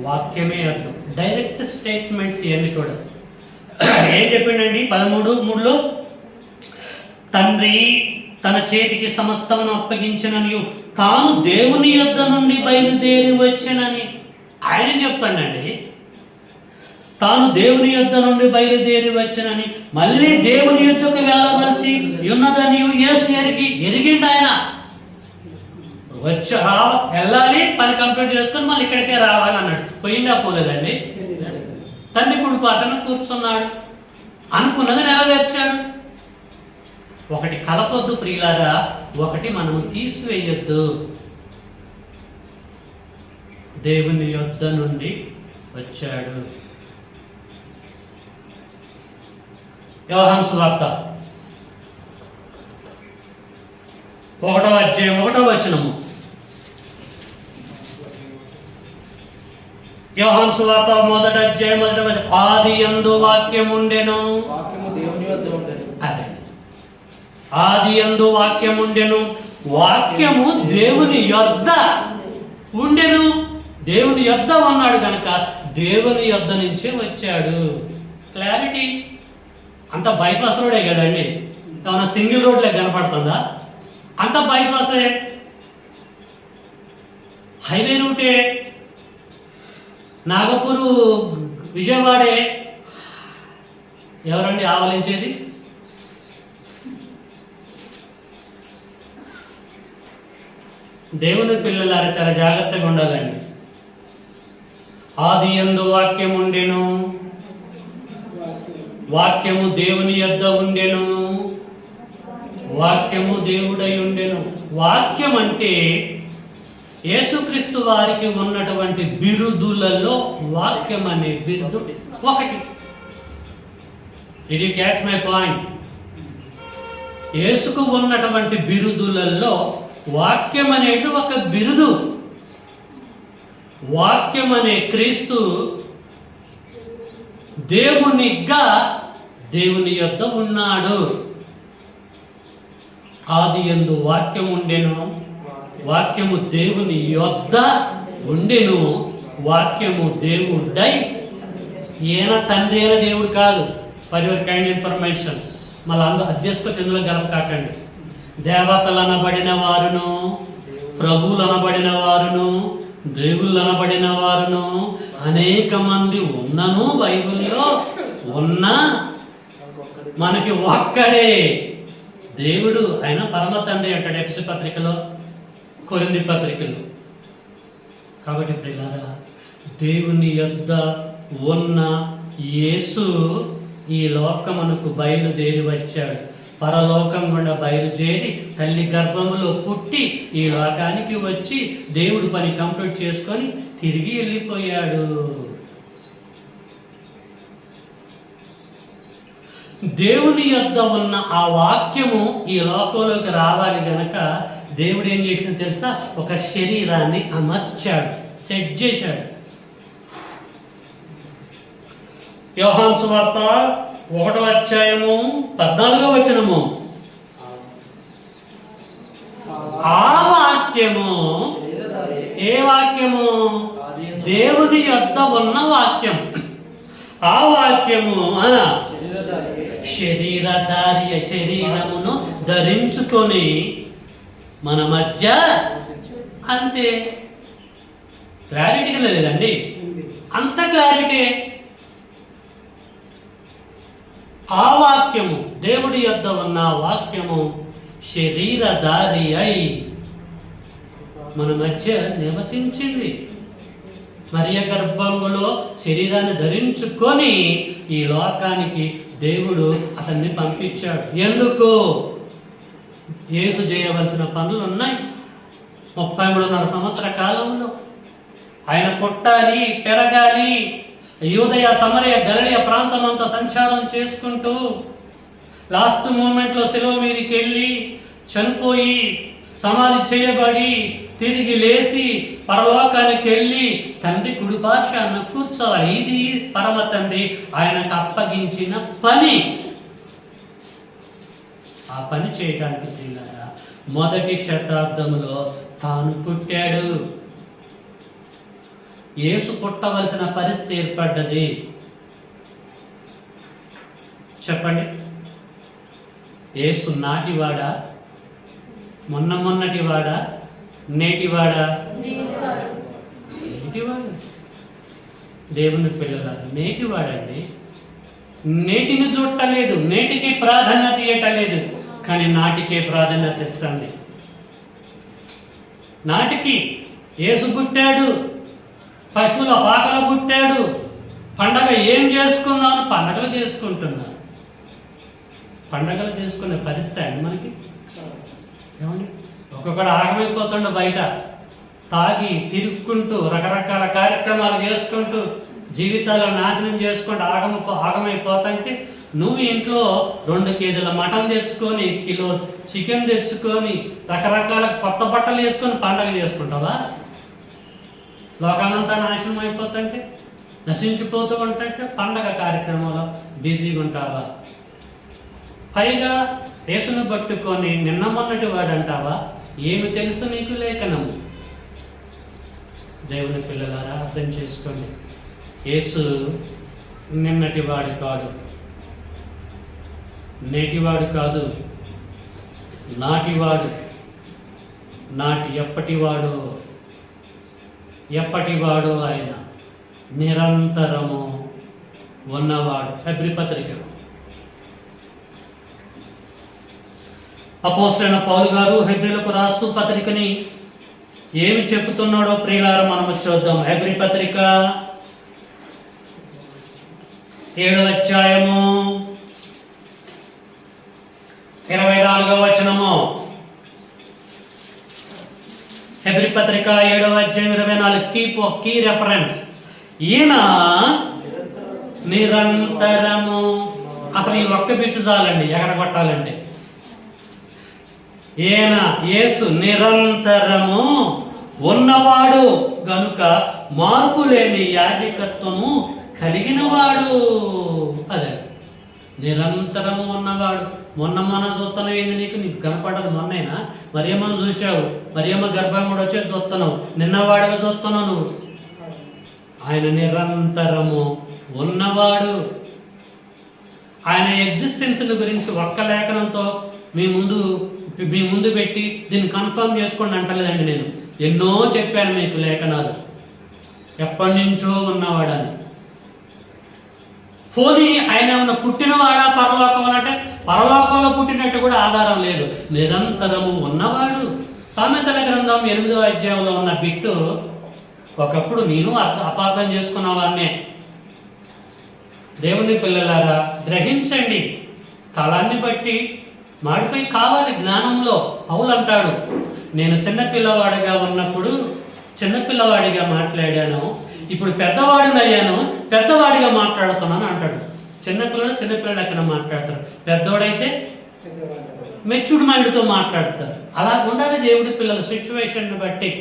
వాక్యమే వద్దు. డైరెక్ట్ స్టేట్మెంట్స్ ఇవన్నీ కూడా. ఏం చెప్పిండండి 13:3లో, తండ్రి తన చేతికి సమస్తమును అప్పగించిననియు తాను దేవుని యొద్ద నుండి బయలుదేరి వచ్చానని ఆయన చెప్పండి. తాను దేవుని యొద్ద నుండి బయలుదేరి వచ్చానని, మళ్ళీ దేవుని యొద్దకు వెళ్ళవలసి ఉన్నదని యేసు ఎరిగిండు. ఆయన వెళ్ళాలి, పని కంప్లీట్ చేసుకొని మళ్ళీ ఇక్కడికే రావాలి అన్నాడు. పోయిందా పోలేదండి? తండ్రి కుడి పక్కన కూర్చున్నాడు, అనుకున్నది నెరవేర్చాడు. ఒకటి కలపొద్దు ప్రియులారా, ఒకటి మనము తీసివేయొద్దు. దేవుని యొద్ద నుండి వచ్చాడు. యోహాను సువార్త 1వ అధ్యాయం 1వ వచనము. యోహాను సువార్త 1వ అధ్యాయం 1వ వచనం. ఆదియందు వాక్యం ఉండెను.
వాక్యము దేవుని యొద్ద ఉండెను.
అదే, ఆదియందు వాక్యం ఉండెను, వాక్యము దేవుని యొద్ద ఉండెను. దేవుని యొద్ద ఉన్నాడు కనుక దేవుని యొద్ద నుంచే వచ్చాడు. క్లారిటీ. అంత బైపాస్ రోడే కదండి, ఏమన్నా సింగిల్ రోడ్లే కనపడుతుందా? అంత బైపాసే, హైవే రూటే, నాగపూరు విజయవాడే. ఎవరండి ఆవలించేది? దేవుని పిల్లలారా చాలా జాగ్రత్తగా ఉండాలండి. ఆదియందు వాక్యం ఉండెను, వాక్యము దేవుని యొద్ద ఉండెను, వాక్యము దేవుడై ఉండెను. వాక్యం అంటే యేసుక్రీస్తు వారికి ఉన్నటువంటి బిరుదులలో వాక్యం అనే బిరుదు ఒకటి. Did you catch my point? యేసుకు ఉన్నటువంటి బిరుదులలో వాక్యం అనేది ఒక బిరుదు. వాక్యం అనే క్రీస్తు దేవునిగా దేవుని యొద్ద ఉన్నాడు. ఆదియందు వాక్యం ఉండెను, వాక్యము దేవుని యొద్ద ఉండెను, వాక్యము దేవుడై. ఈయన తండ్రి అయిన దేవుడు కాదు. For your kind information. మళ్ళీ అధ్యక్ష చెందులో గలప కాకండి. దేవతలు అనబడిన వారును, ప్రభువులు అనబడిన వారును, దేవుళ్ళు అనబడిన వారును అనేక మంది ఉన్నను బైబిల్లో ఉన్నా మనకి ఒక్కడే దేవుడు. ఆయన పరమ తండ్రి అంటాడు ఎఫెసీ పత్రికలో, కొరింథీ పత్రికలో. కాబట్టి ప్రియులారా, దేవుని యొద్ద ఉన్న యేసు ఈ లోకమునకు బయలుదేరి వచ్చాడు. పరలోకం గుండా బయలుదేరి తల్లి గర్భములో పుట్టి ఈ లోకానికి వచ్చి దేవుడు పని కంప్లీట్ చేసుకొని తిరిగి వెళ్ళిపోయాడు. దేవుని యొద్ద ఉన్న ఆ వాక్యము ఈ లోకంలోకి రావాలి గనక దేవుడు ఏం చేసిన తెలుసా? ఒక శరీరాన్ని అమర్చాడు, సెట్ చేశాడు. యోహాను సువార్త 1వ అధ్యాయము 14వ వచనము. ఆ వాక్యము ఏ వాక్యము? దేవుని యొద్ద ఉన్న వాక్యం. ఆ వాక్యము శరీరమును ధరించుకొని మన మధ్య. అంతే. క్లారిటీగా లేదండి, అంత క్లారిటీ. ఆ వాక్యము, దేవుడి యొద్ద ఉన్న వాక్యము శరీరధారి అయి మన మధ్య నివసించింది. మరియ గర్భంలో శరీరాన్ని ధరించుకొని ఈ లోకానికి దేవుడు అతన్ని పంపించాడు. ఎందుకు? యేసు చేయవలసిన పనులు ఉన్నాయి. 33.5 సంవత్సర కాలంలో ఆయన పుట్టాలి, పెరగాలి, యూదయ, సమరయ, గలిలయ ప్రాంతం అంతా సంచారం చేసుకుంటూ లాస్ట్ మూమెంట్లో శిలువ మీదకి వెళ్ళి చనిపోయి సమాధి చేయబడి తిరిగి లేచి పరలోకానికి వెళ్ళి తండ్రి కుడిపార్శ్వాన కూర్చోవాలి. ఇది పరమ తండ్రి ఆయనకు అప్పగించిన పని. ఆ పని చేయడానికి ప్రియులారా మొదటి శతాబ్దంలో తాను పుట్టాడు. యేసు పుట్టవలసిన పరిస్థితి ఏర్పడ్డది. చెప్పండి, యేసు నాటివాడా, మొన్నటివాడా, నేటివాడా? నేటివాడు. దేవుని పిల్లలారా, నేటివాడండి. నేటిని చూడలేదు, నేటికి ప్రాధాన్యత ఇవ్వటలేదు, కానీ నాటికే ప్రాధాన్యత ఇస్తుంది. నాటికి యేసు పుట్టాడు, పశువుల పాకలో పుట్టాడు. పండగ ఏం చేసుకుందామని పండగలు చేసుకుంటున్నారు. పండగలు చేసుకునే పరిస్థితి అండి మనకి. ఏమండి, ఒక్కొక్కడు ఆగమైపోతుండు, బయట తాగి తిరుక్కుంటూ రకరకాల కార్యక్రమాలు చేసుకుంటూ జీవితాలు నాశనం చేసుకుంటూ ఆగమైపోతుంటే, నువ్వు ఇంట్లో 2 కేజీల మటన్ తెచ్చుకొని, కిలో చికెన్ తెచ్చుకొని, రకరకాల కొత్త బట్టలు వేసుకొని పండగ చేసుకుంటావా? లోకాలంతా నాశనం అయిపోతుంటే, నశించిపోతూ ఉంటుంటే పండగ కార్యక్రమంలో బిజీగా ఉంటావా? పైగా యేసును పట్టుకొని నిన్న మొన్నటి వాడు అంటావా? ఏమి తెలుసు నీకు లేఖనము? దేవుని పిల్లలారా, అర్థం చేసుకోండి. యేసు నిన్నటివాడు కాదు, నేటివాడు కాదు, నాటివాడు. ఎప్పటివాడు ఆయన, నిరంతరము ఉన్నవాడు. హెబ్రీ పత్రిక అపోస్తలుడైన పౌలు గారు హెబ్రీలకు రాస్తూ పత్రికని ఏమి చెప్తున్నాడో ప్రియులారా మనము చూద్దాం. హెబ్రీ పత్రిక 7వ అధ్యాయము 24వ వచనము. హెబ్రీ పత్రిక 7వ అధ్యాయం 24 కీ రెఫరెన్స్. ఈయన నిరంతరము. అసలు ఈ ఒక్క బిట్టు చాలండి ఎగరగొట్టాలండి. ఈయన యేసు నిరంతరము ఉన్నవాడు గనుక మార్పు లేని యాజకత్వము కలిగినవాడు. అదే నిరంతరము ఉన్నవాడు. మొన్న చూస్తున్నావు, ఏంది నీకు కనపడదు? మొన్నైనా మరియమ్మను చూసావు, మరియమ్మ గర్భం కూడా వచ్చే చూస్తున్నావు, నిన్నవాడుగా చూస్తున్నావు నువ్వు. ఆయన నిరంతరము ఉన్నవాడు. ఆయన ఎగ్జిస్టెన్స్ గురించి ఒక్క లేఖనంతో మీ ముందు పెట్టి దీన్ని కన్ఫర్మ్ చేసుకోండి అంటలేదండి. నేను ఎన్నో చెప్పాను మీకు లేఖనాలు, ఎప్పటి నుంచో ఉన్నవాడని. పోనీ ఆయన ఏమన్నా పుట్టినవాడా పరలోకం అంటే పరలోకంలో పుట్టినట్టు కూడా ఆధారం లేదు. నిరంతరము ఉన్నవాడు. సామెతల గ్రంథం 8వ అధ్యాయంలో ఉన్న బిట్టు ఒకప్పుడు నేను అపార్థం చేసుకున్నవాన్నే. దేవుని పిల్లలారా, గ్రహించండి. కాలాన్ని బట్టి మాడిఫై కావాలి జ్ఞానంలో. పౌలు అంటాడు, నేను చిన్నపిల్లవాడిగా ఉన్నప్పుడు చిన్నపిల్లవాడిగా మాట్లాడాను, ఇప్పుడు పెద్దవాడినయ్యాను, పెద్దవాడిగా మాట్లాడుతున్నాను అంటాడు. చిన్నపిల్లడు ఎక్కడ మాట్లాడతారు, పెద్దవాడైతే మెచ్యూర్డ్ మైండ్తో మాట్లాడతారు. అలా ఉండాలి దేవుడి పిల్లలు. సిచ్యువేషన్ని బట్టి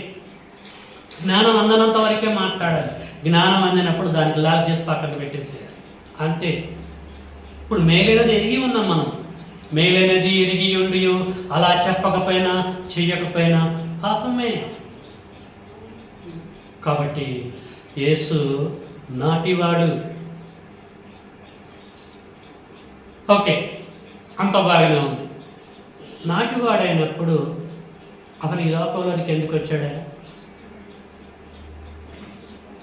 జ్ఞానం అందనంత వరకే మాట్లాడాలి. జ్ఞానం అందినప్పుడు దానికి లాక్ చేసి పక్కన పెట్టేసేయాలి, అంతే. ఇప్పుడు మేలైనది ఎరిగి ఉన్నాం మనం. మేలైనది ఎరిగి ఉండి అలా చెప్పకపోయినా చెయ్యకపోయినా పాపమే. కాబట్టి యేసు నాటివాడు. ఓకే, అంత బాగానే ఉంది. నాటివాడైనప్పుడు అసలు ఈ లోకంలోనికి ఎందుకు వచ్చాడా?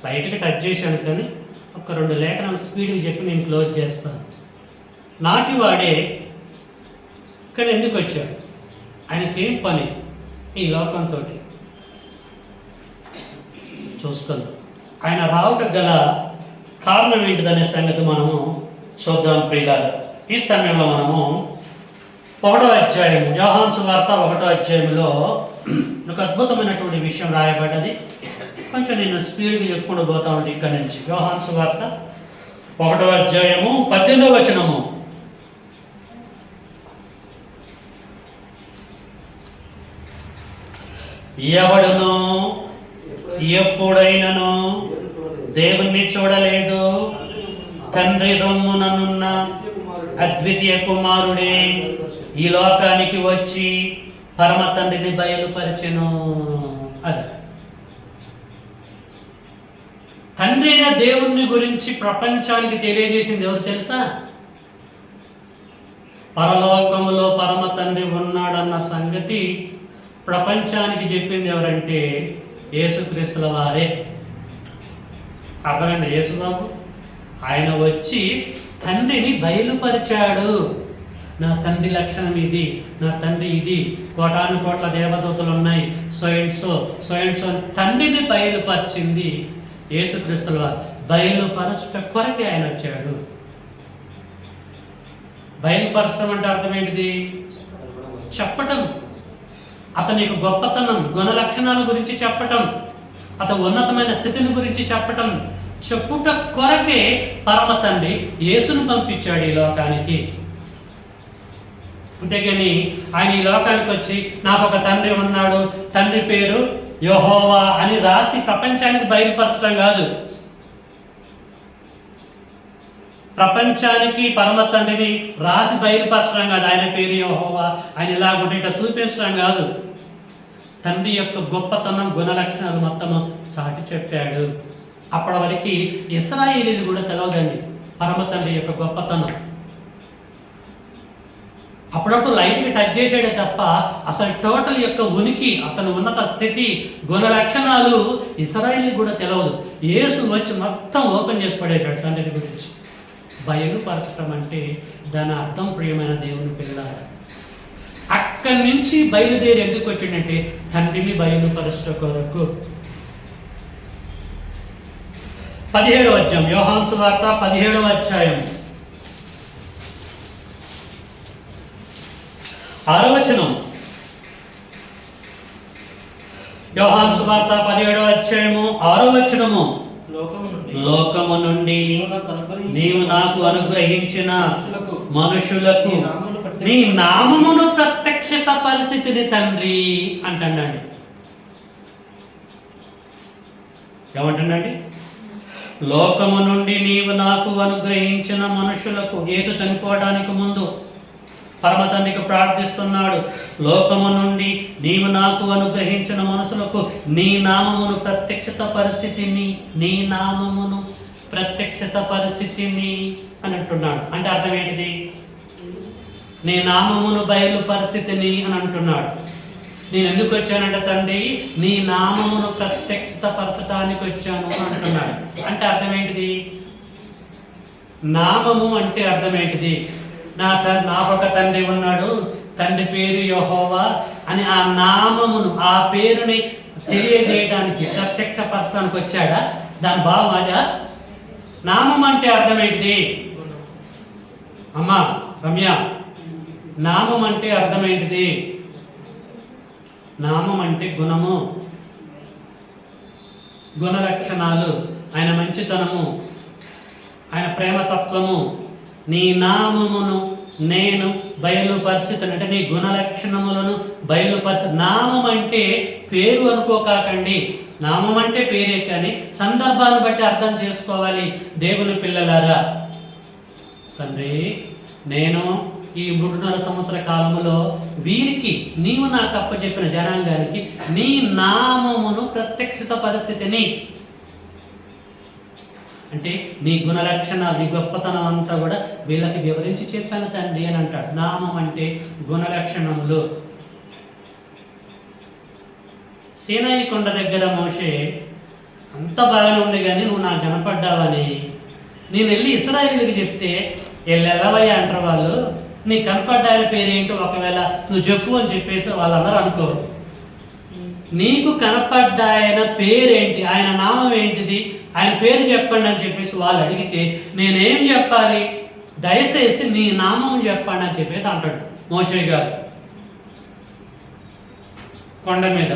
బయటకు టచ్ చేశాను, కానీ ఒక 2 లేఖనాలు స్పీడ్గా చెప్పి నేను క్లోజ్ చేస్తాను. నాటివాడే, కానీ ఎందుకు వచ్చాడు? ఆయనకేం పని ఈ లోకంతో? చూసుకుందాం. ఆయన రావటం గల కారణం ఏంటిదనే సంగతి మనము చూద్దాం ప్రియులారా. ఈ సమయంలో మనము 1వ అధ్యాయము, యోహాను సువార్త 1వ అధ్యాయంలో ఒక అద్భుతమైనటువంటి విషయం రాయబడ్డది. కొంచెం నేను స్పీడ్గా చెప్పుకుంటూ పోతా ఉంటే ఇక్కడ నుంచి. యోహాను సువార్త 1వ అధ్యాయము 18వ వచనము. ఎవడును ఎప్పుడైనను దేవుణ్ణి చూడలేదు, తండ్రి రొమ్ముననున్న అద్వితీయ కుమారుడే ఈ లోకానికి వచ్చి పరమ తండ్రిని బయలుపరిచెను. అది తండ్రి అయిన దేవుణ్ణి గురించి ప్రపంచానికి తెలియజేసింది ఎవరు తెలుసా? పరలోకములో పరమ తండ్రి ఉన్నాడన్న సంగతి ప్రపంచానికి చెప్పింది ఎవరంటే యేసుక్రీస్తుల వారే. అర్థమైంది? యేసుబాబు ఆయన వచ్చి తండ్రిని బయలుపరిచాడు. నా తండ్రి లక్షణం ఇది, నా తండ్రి ఇది, కోటాను కోట్ల దేవదూతలు ఉన్నాయి, సో అండ్ సో తండ్రిని బయలుపరిచింది యేసుక్రీస్తుల వారు. బయలుపరచుట కొరకే ఆయన వచ్చాడు. బయలుపరచడం అంటే అర్థం ఏంటిది? చెప్పటం. అతని యొక్క గొప్పతనం, గుణ లక్షణాల గురించి చెప్పటం, అతని ఉన్నతమైన స్థితిని గురించి చెప్పటం. చెప్పుట కొరకే పరమ తండ్రి యేసును పంపించాడు ఈ లోకానికి. అంతేగాని ఆయన ఈ లోకానికి వచ్చి నాకు ఒక తండ్రి ఉన్నాడు, తండ్రి పేరు యెహోవా అని రాసి ప్రపంచానికి బయలుపరచడం కాదు. ప్రపంచానికి పరమ తండ్రిని రాసి బయలుపరచడం కాదు. ఆయన పేరు యెహోవా, ఆయన ఇలాగుంటే ఇట్లా చూపించడం కాదు. తండ్రి యొక్క గొప్పతనం, గుణ లక్షణాలు మొత్తము చాటి చెప్పాడు. అప్పటి వరకు ఇశ్రాయేలీలు కూడా తెలవదండి పరమ తండ్రి యొక్క గొప్పతనం. అప్పుడప్పుడు లైట్గా టచ్ చేసాడే తప్ప అసలు టోటల్ యొక్క ఉనికి, అతని ఉన్నత స్థితి, గుణ లక్షణాలు ఇశ్రాయేలీలు కూడా తెలవదు. యేసు వచ్చి మొత్తం ఓపెన్ చేసి పడేశాడు తండ్రిని గురించి. బయలుపరచడం అంటే దాని అర్థం ప్రియమైన దేవుని పిల్లలారా, అక్కడి నుంచి బయలుదేరి ఎందుకు వచ్చిందంటే తండ్రిని బయలుపరచట కొరకు. 17వ అధ్యాయం, యోహాను సువార్త 17వ అధ్యాయం 6వ వచనం. యోహాను సువార్త 17వ అధ్యాయము 6వ వచనము. లోకము నుండి నీవు నాకు అనుగ్రహించిన మనుషులకు నీ నామమును ప్రత్యక్షత పరిస్థితిని తండ్రి అంటున్నాడు. ఏమంటున్నాడు? లోకము నుండి నీవు నాకు అనుగ్రహించిన మనుషులకు. యేసు చనిపోవడానికి ముందు పరమ తండ్రికి ప్రార్థిస్తున్నాడు. లోకము నుండి నీవు నాకు అనుగ్రహించిన మనుషులకు నీ నామమును ప్రత్యక్షత పరిస్థితిని, నీ నామమును ప్రత్యక్షత పరిస్థితిని అని అంటున్నాడు. అంటే అర్థం ఏంటిది? నీ నామమును బయలు పరిస్థితిని అని అంటున్నాడు. నేను ఎందుకు వచ్చానంటే తండ్రి నీ నామమును ప్రత్యక్షత పరచడానికి వచ్చాను అని అంటున్నాడు. అంటే అర్థం ఏంటిది? నామము అంటే అర్థం ఏంటిది? నాకు ఒక తండ్రి ఉన్నాడు, తండ్రి పేరు యెహోవా అని ఆ నామమును, ఆ పేరుని తెలియజేయడానికి, ప్రత్యక్షపరచడానికి వచ్చాడా? దాని భావం అదా? నామం అంటే అర్థం ఏంటిది? అమ్మా రమ్య, నామం అంటే అర్థం ఏంటిది? నామం అంటే గుణము, గుణ లక్షణాలు, ఆయన మంచితనము, ఆయన ప్రేమతత్వము. నీ నామమును నేను బయలుపరిచితను అంటే నీ గుణ లక్షణములను బయలుపరిచి. నామం అంటే పేరు అనుకోకాకండి. నామం అంటే పేరే, కానీ సందర్భాన్ని బట్టి అర్థం చేసుకోవాలి దేవుని పిల్లలారా. తండ్రి నేను ఈ 3.5 సంవత్సర కాలంలో వీరికి నీవు నాకు అప్పచెప్పిన జనాంగానికి నీ నామమును ప్రత్యక్షత పరిస్థితిని అంటే నీ గుణ లక్షణాలు, నీ గొప్పతనం అంతా కూడా వీళ్ళకి వివరించి చెప్పాను తండ్రి అని అంటాడు. నామం అంటే గుణ లక్షణములు. సీనాయి కొండ దగ్గర మోషే అంత బాగానే ఉంది కానీ నువ్వు నాకు కనపడ్డావని నేను వెళ్ళి ఇశ్రాయేలుకి చెప్తే వెళ్ళవయ్యా అంటారు వాళ్ళు. నీ కనపడ్డాయన పేరేంటో ఒకవేళ నువ్వు చెప్పు అని చెప్పేసి వాళ్ళందరూ అనుకోరు. నీకు కనపడ్డాయన పేరేంటి, ఆయన నామం ఏంటిది, ఆయన పేరు చెప్పండి అని చెప్పేసి వాళ్ళు అడిగితే నేనేం చెప్పాలి? దయచేసి నీ నామం చెప్పండి అని చెప్పేసి అంటాడు మోషే గారు కొండ మీద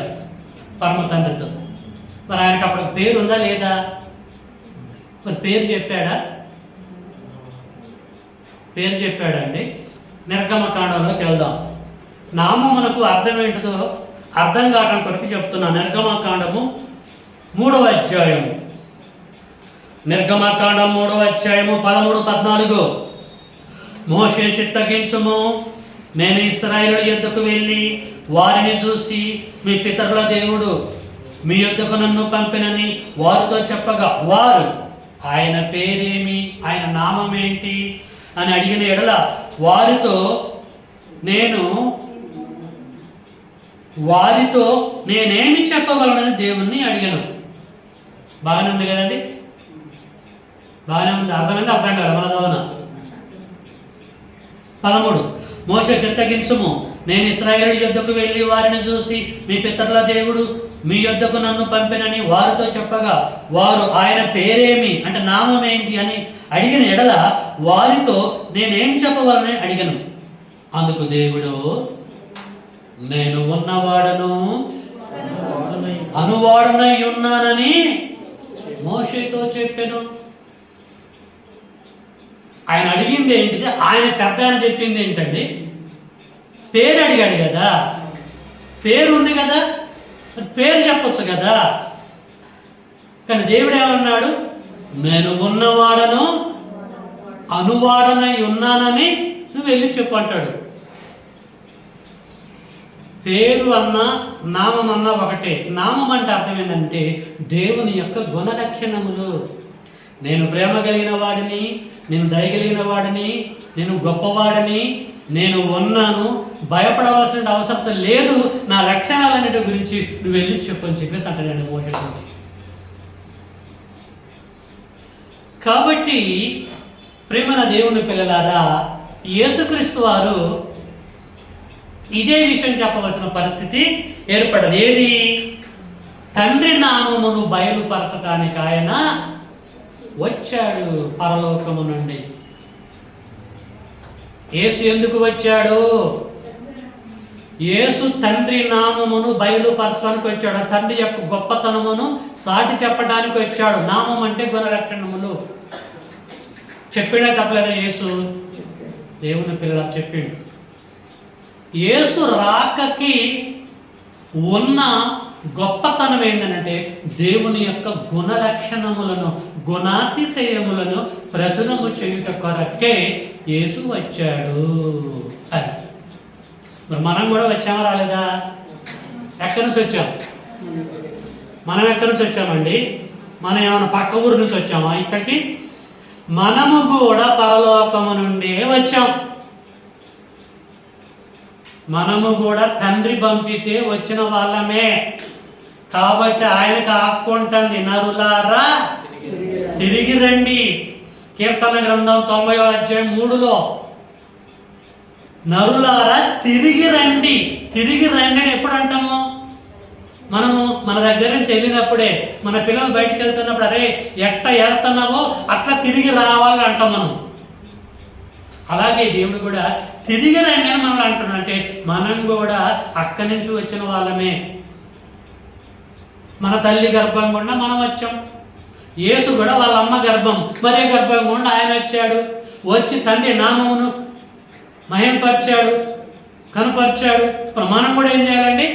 పరమ తండ్రితో. మరి ఆయనకు అప్పుడు పేరు ఉందా లేదా? మరి పేరు చెప్పాడా? పేరు చెప్పాడండి. నిర్గమకాండంలోకి వెళ్దాం. నామమునకు అర్థం ఏంటిదో అర్థం కావడం కొరకు చెప్తున్నా. నిర్గమకాండము 3వ అధ్యాయము, నిర్గమకాండం 3వ అధ్యాయము 13-14. మోషే చిత్తగించుము, నేను ఇశ్రాయేలు యొద్దకు వెళ్ళి వారిని చూసి మీ పితరుల దేవుడు మీ యొద్దకు నన్ను పంపినని వారితో చెప్పగా, వారు ఆయన పేరేమి, ఆయన నామం ఏంటి అని అడిగిన ఎడల వారితో నేనేమి చెప్పగలనని దేవుణ్ణి అడిగాను. బాగానే ఉంది కదండి, బాగానే ఉంది. అర్థమైంది, అర్థం కాదు మన దవన. 13 మోషే చిత్తగించుము, నేను ఇశ్రాయేలు యొద్దకు వెళ్ళి వారిని చూసి మీ పితరుల దేవుడు మీ యొద్దకు నన్ను పంపినని వారితో చెప్పగా, వారు ఆయన పేరేమి అంటే నామం ఏంటి అని అడిగిన ఎడల వారితో నేనేం చెప్పవాలని అడిగను. అందుకు దేవుడు, నేను ఉన్నవాడను అనువాడనై ఉన్నానని మోషేతో చెప్పాను. ఆయన అడిగింది ఏంటిది? ఆయన పెద్ద అని చెప్పింది ఏంటండి? పేరు అడిగాడు కదా, పేరు ఉంది కదా, పేరు చెప్పొచ్చు కదా. కానీ దేవుడు ఏమన్నాడు? నేను ఉన్నవాడను అనువాడనై ఉన్నానని నువ్వు వెళ్ళి చెప్పు అంటాడు. పేరు అన్నా నామం అన్నా ఒకటే. నామం అంటే అర్థం ఏంటంటే దేవుని యొక్క గుణలక్షణములు. నేను ప్రేమ కలిగిన వాడిని, నేను దయగలిగిన వాడిని, నేను గొప్పవాడిని, నేను ఉన్నాను, భయపడవలసిన అవసరం లేదు, నా లక్షణాలన్నిటి గురించి నువ్వు వెళ్ళి చెప్పు అని చెప్పేసి అంటాడు మోషే. కాబట్టి ప్రేమన దేవుని పిల్లలారా, యేసుక్రీస్తు వారు ఇదే విషయం చెప్పవలసిన పరిస్థితి ఏర్పడదు. ఏది? తండ్రి నామమును బయలుపరచడానికి ఆయన వచ్చాడు పరలోకము నుండి. యేసు ఎందుకు వచ్చాడు? యేసు తండ్రి నామమును బయలుపరచడానికి వచ్చాడు. తండ్రి యొక్క గొప్పతనమును సాటి చెప్పడానికి వచ్చాడు. నామం అంటే గుణలక్షణములు. చెప్పినా చెప్పలేదా యేసు? దేవుని పిల్లలకు చెప్పిండు. యేసు రాకకి ఉన్న గొప్పతనం ఏంటంటే దేవుని యొక్క గుణలక్షణములను, గుణాతిశయములను ప్రచురము చేయుట కొరకే యేసు వచ్చాడు. అది మరి మనం కూడా వచ్చామా రాలేదా? ఎక్కడి నుంచి వచ్చాం? మనం ఎక్కడి నుంచి వచ్చామండి? మనం ఏమైనా పక్క ఊరు నుంచి వచ్చామా ఇక్కడికి? మనము కూడా పరలోకము నుండి వచ్చాం. మనము కూడా తండ్రి పంపితే వచ్చిన వాళ్ళమే. కాబట్టి ఆయనకు ఆపుకుంటుంది, నరులారా తిరిగి రండి. కీర్తన గ్రంథం 90వ అధ్యాయం 3లో నరులారా తిరిగి రండి. తిరిగి రండి అని ఎప్పుడు అంటాము? మనము మన దగ్గర నుంచి వెళ్ళినప్పుడే. మన పిల్లలు బయటికి వెళ్తున్నప్పుడు, అరే ఎట్ట వెళ్తున్నావో అట్లా తిరిగి రావాలి అంటాం మనం. అలాగే దేవుడు కూడా తిరిగి రండి అని మనం అంటున్నాం. అంటే మనం కూడా అక్కడి నుంచి వచ్చిన వాళ్ళమే. మన తల్లి గర్భం గుండా మనం వచ్చాం. యేసు కూడా వాళ్ళ అమ్మ గర్భం, మరే గర్భం గుండా ఆయన వచ్చాడు. వచ్చి తండ్రి నామమును మహింపరిచాడు, కనపరిచాడు. మనం కూడా ఏం చేయాలండి?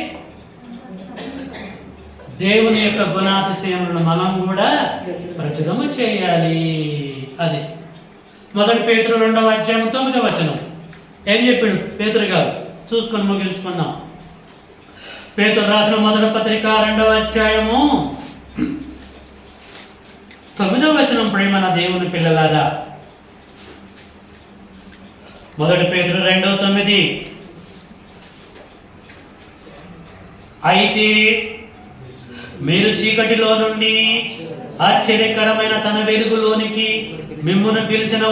దేవుని యొక్క గుణాతిశయములను మనం కూడా ప్రచురము చేయాలి. అది 1 పేతురు 2వ అధ్యాయం 9వ వచనం ఏం చెప్పాడు పేతురు గారు? చూసుకొని ముగించుకుందాం. పేతురు రాసిన 1వ పత్రిక 2వ అధ్యాయము 9వ వచనం. ప్రేమన దేవుని పిల్లలారా, 1 పేతురు 2:9, అయితే మీరు చీకటిలో నుండి ఆశ్చర్యకరమైన తన వెలుగులోనికి మిమ్మును పిలిచిన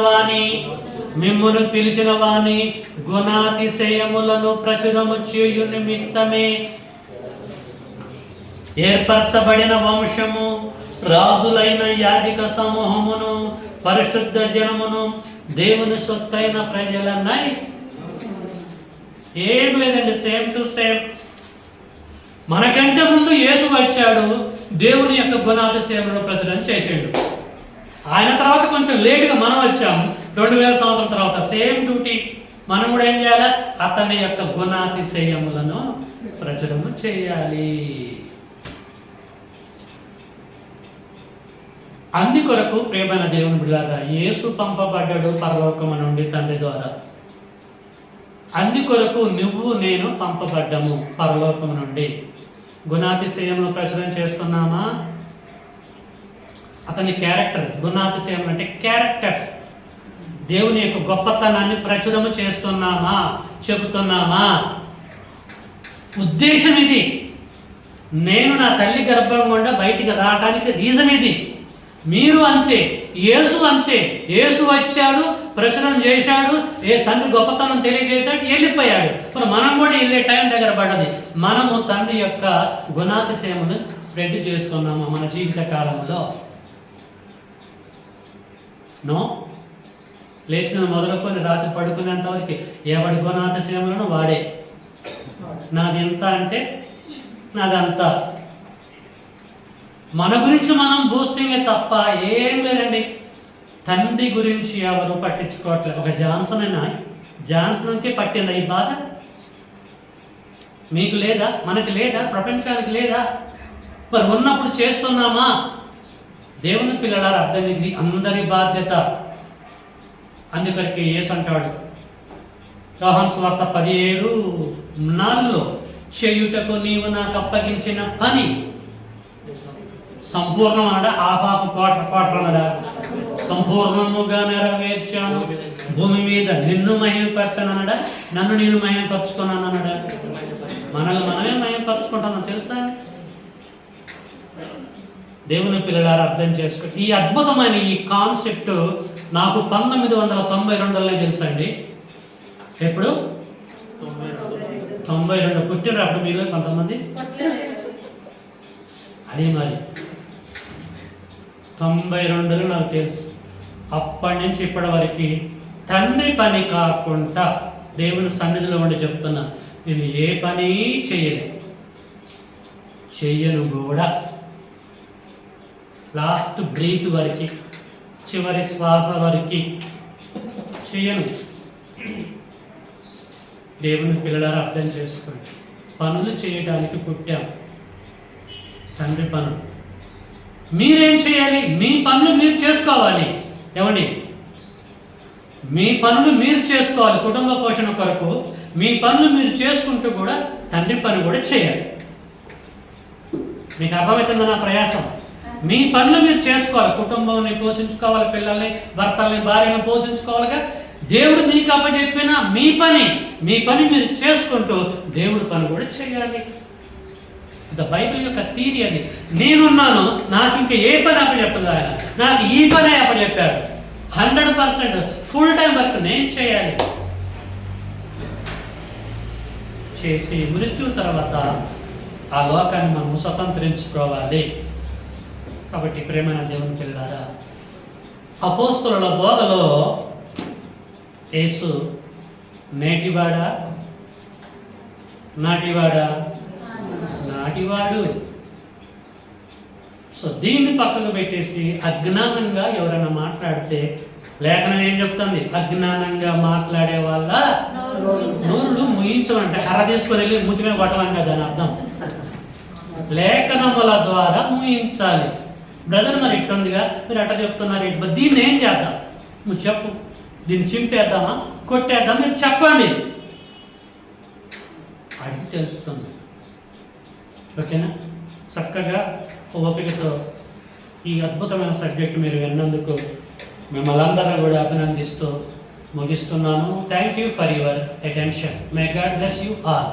వాని గుణాతిశయములను ప్రచురము చేయు నిమిత్తమే ఏర్పరచబడిన వంశము, రాజులైన యాజక సమూహమును, పరిశుద్ధ జనమును, దేవుని సొత్తైన ప్రజలన్నై. ఏం లేదండి, సేమ్ టు సేమ్. మనకంటే ముందు యేసు వచ్చాడు, దేవుని యొక్క గుణాతిశయములను ప్రచురణ చేసాడు. ఆయన తర్వాత కొంచెం లేటుగా మనం వచ్చాము, 2000 సంవత్సరాల తర్వాత. సేమ్ డ్యూటీ మనం కూడా ఏం చేయాలి? అతని యొక్క గుణాతిశయములను ప్రచురము చేయాలి. అందుకొరకు ప్రేమైన దేవుని బిడ్డలారా, యేసు పంపబడ్డాడు పరలోకము నుండి తండ్రి ద్వారా. అందుకొరకు నువ్వు నేను పంపబడ్డము పరలోకము నుండి. గుణాతిశయమును ప్రచురం చేస్తున్నామా? అతని క్యారెక్టర్, గుణాతిశయం అంటే క్యారెక్టర్స్, దేవుని యొక్క గొప్పతనాన్ని ప్రచురము చేస్తున్నామా, చెబుతున్నామా? ఉద్దేశం ఇది. నేను నా తల్లి గర్భం గుండా బయటికి రావడానికి రీజన్ ఇది. మీరు అంతే, యేసు అంతే. యేసు వచ్చాడు, ప్రచురం చేశాడు, తండ్రి గొప్పతనం తెలియజేశాడు, వెళ్ళిపోయాడు. మరి మనం కూడా వెళ్ళే టైం దగ్గర పడ్డది. మనము తండ్రి యొక్క గుణాతిశయమును స్ప్రెడ్ చేస్తున్నాము మన జీవిత కాలంలో. నో, లేచిన మొదలుకొని రాత్రి పడుకునేంత వరకు ఎవడి గుణాతిశయములను వాడే. నాది ఎంత అంటే నాదంతా. మన గురించి మనం బూస్టింగే తప్ప ఏం లేదండి. తండ్రి గురించి ఎవరు పట్టించుకోవట్లేదు. ఒక జాన్సన్కే పట్టిందా ఈ బాధ? మీకు లేదా? మనకి లేదా? ప్రపంచానికి లేదా? మరి ఉన్నప్పుడు చేస్తున్నామా? దేవుని పిల్లలారా, అర్థం ఇది అందరి బాధ్యత. అందుకరికి యేసు అంటాడు యోహాను సువార్త 17:4 చేయుటకు నీవు నాకు అప్పగించిన పని సంపూర్ణం అనడా, హాఫ్ క్వార్టర్ అనడా? సంపూర్ణముగా నెరవేర్చాను. భూమి మీద నిన్ను మహిమపరచనడా, నన్ను నేను మహిమపరచుకున్నాను అనడా? మనల్ని మనమే మహిమపరచుకుంటామని తెలుసా? దేవుని పిల్లలారా, అర్థం చేసుకో. ఈ అద్భుతమైన ఈ కాన్సెప్ట్ నాకు 1992లో తెలుసండి. ఎప్పుడు? 92 పుట్టిన అప్పుడు మీరు కొంతమంది. అదే మరి 92లో నాకు తెలుసు. అప్పటి నుంచి ఇప్పటి వరకు తండ్రి పని కాకుండా దేవుని సన్నిధిలో ఉండి చెప్తున్నా, నేను ఏ పని చెయ్యను కూడా. లాస్ట్ బ్రీత్ వరకు, చివరి శ్వాస వరకు చెయ్యను. దేవుని పిల్లలారా, అర్థం చేసుకోండి. పనులు చేయడానికి పుట్టాం, తండ్రి పనులు. మీరేం చేయాలి? మీ పనులు మీరు చేసుకోవాలి. ఏమండి? మీ పనులు మీరు చేసుకోవాలి. కుటుంబ పోషణ కొరకు మీ పనులు మీరు చేసుకుంటూ కూడా తండ్రి పని కూడా చేయాలి. మీకు అర్థమవుతుంది నా ప్రయాసం? మీ పనులు మీరు చేసుకోవాలి. కుటుంబాన్ని పోషించుకోవాలి, పిల్లల్ని, భర్తల్ని, భార్యను పోషించుకోవాలిగా. దేవుడు మీకు అప్పచెప్పిన మీ పని మీరు చేసుకుంటూ దేవుడి పని కూడా చేయాలి. బైబిల్ యొక్క థీరీ అది. నేనున్నాను, నాకు ఇంకా ఏ పని అప్పచెప్పదు ఆయన, నాకు ఈ పని అప్పచెప్పాడు. 100% ఫుల్ టైం వర్క్ నేను చేయాలి. చేసి మృత్యు తర్వాత ఆ లోకాన్ని మనం స్వతంత్రించుకోవాలి. కాబట్టి ప్రేమైన దేవుని పిల్లలారా, అపోస్తలుల బోధలో యేసు నేటివాడా, నాటివాడా? నాటివాడు. సో దీన్ని పక్కకు పెట్టేసి అజ్ఞానంగా ఎవరైనా మాట్లాడితే లేఖనం ఏం చెప్తుంది? అజ్ఞానంగా మాట్లాడే వాళ్ళ నోరులు ముయించమంటే అర తీసుకొని వెళ్ళి మూతి మీద కొట్టమని కదా దాని అర్థం. లేఖనముల ద్వారా ముయించాలి. బ్రదర్ మరి ఇట్టుందిగా, మీరు అట్లా చెప్తున్నారు, దీన్ని ఏం చేద్దాం? నువ్వు చెప్పు. దీన్ని చింపేద్దామా, కొట్టేద్దాం? మీరు చెప్పండి. అడిగి తెలుస్తుంది. ఓకేనా? చక్కగా ఓపికతో ఈ అద్భుతమైన సబ్జెక్ట్ మీరు విన్నందుకు మిమ్మల్ని అందరూ కూడా అభినందిస్తూ ముగిస్తున్నాను. Thank you for your attention. May God bless you all.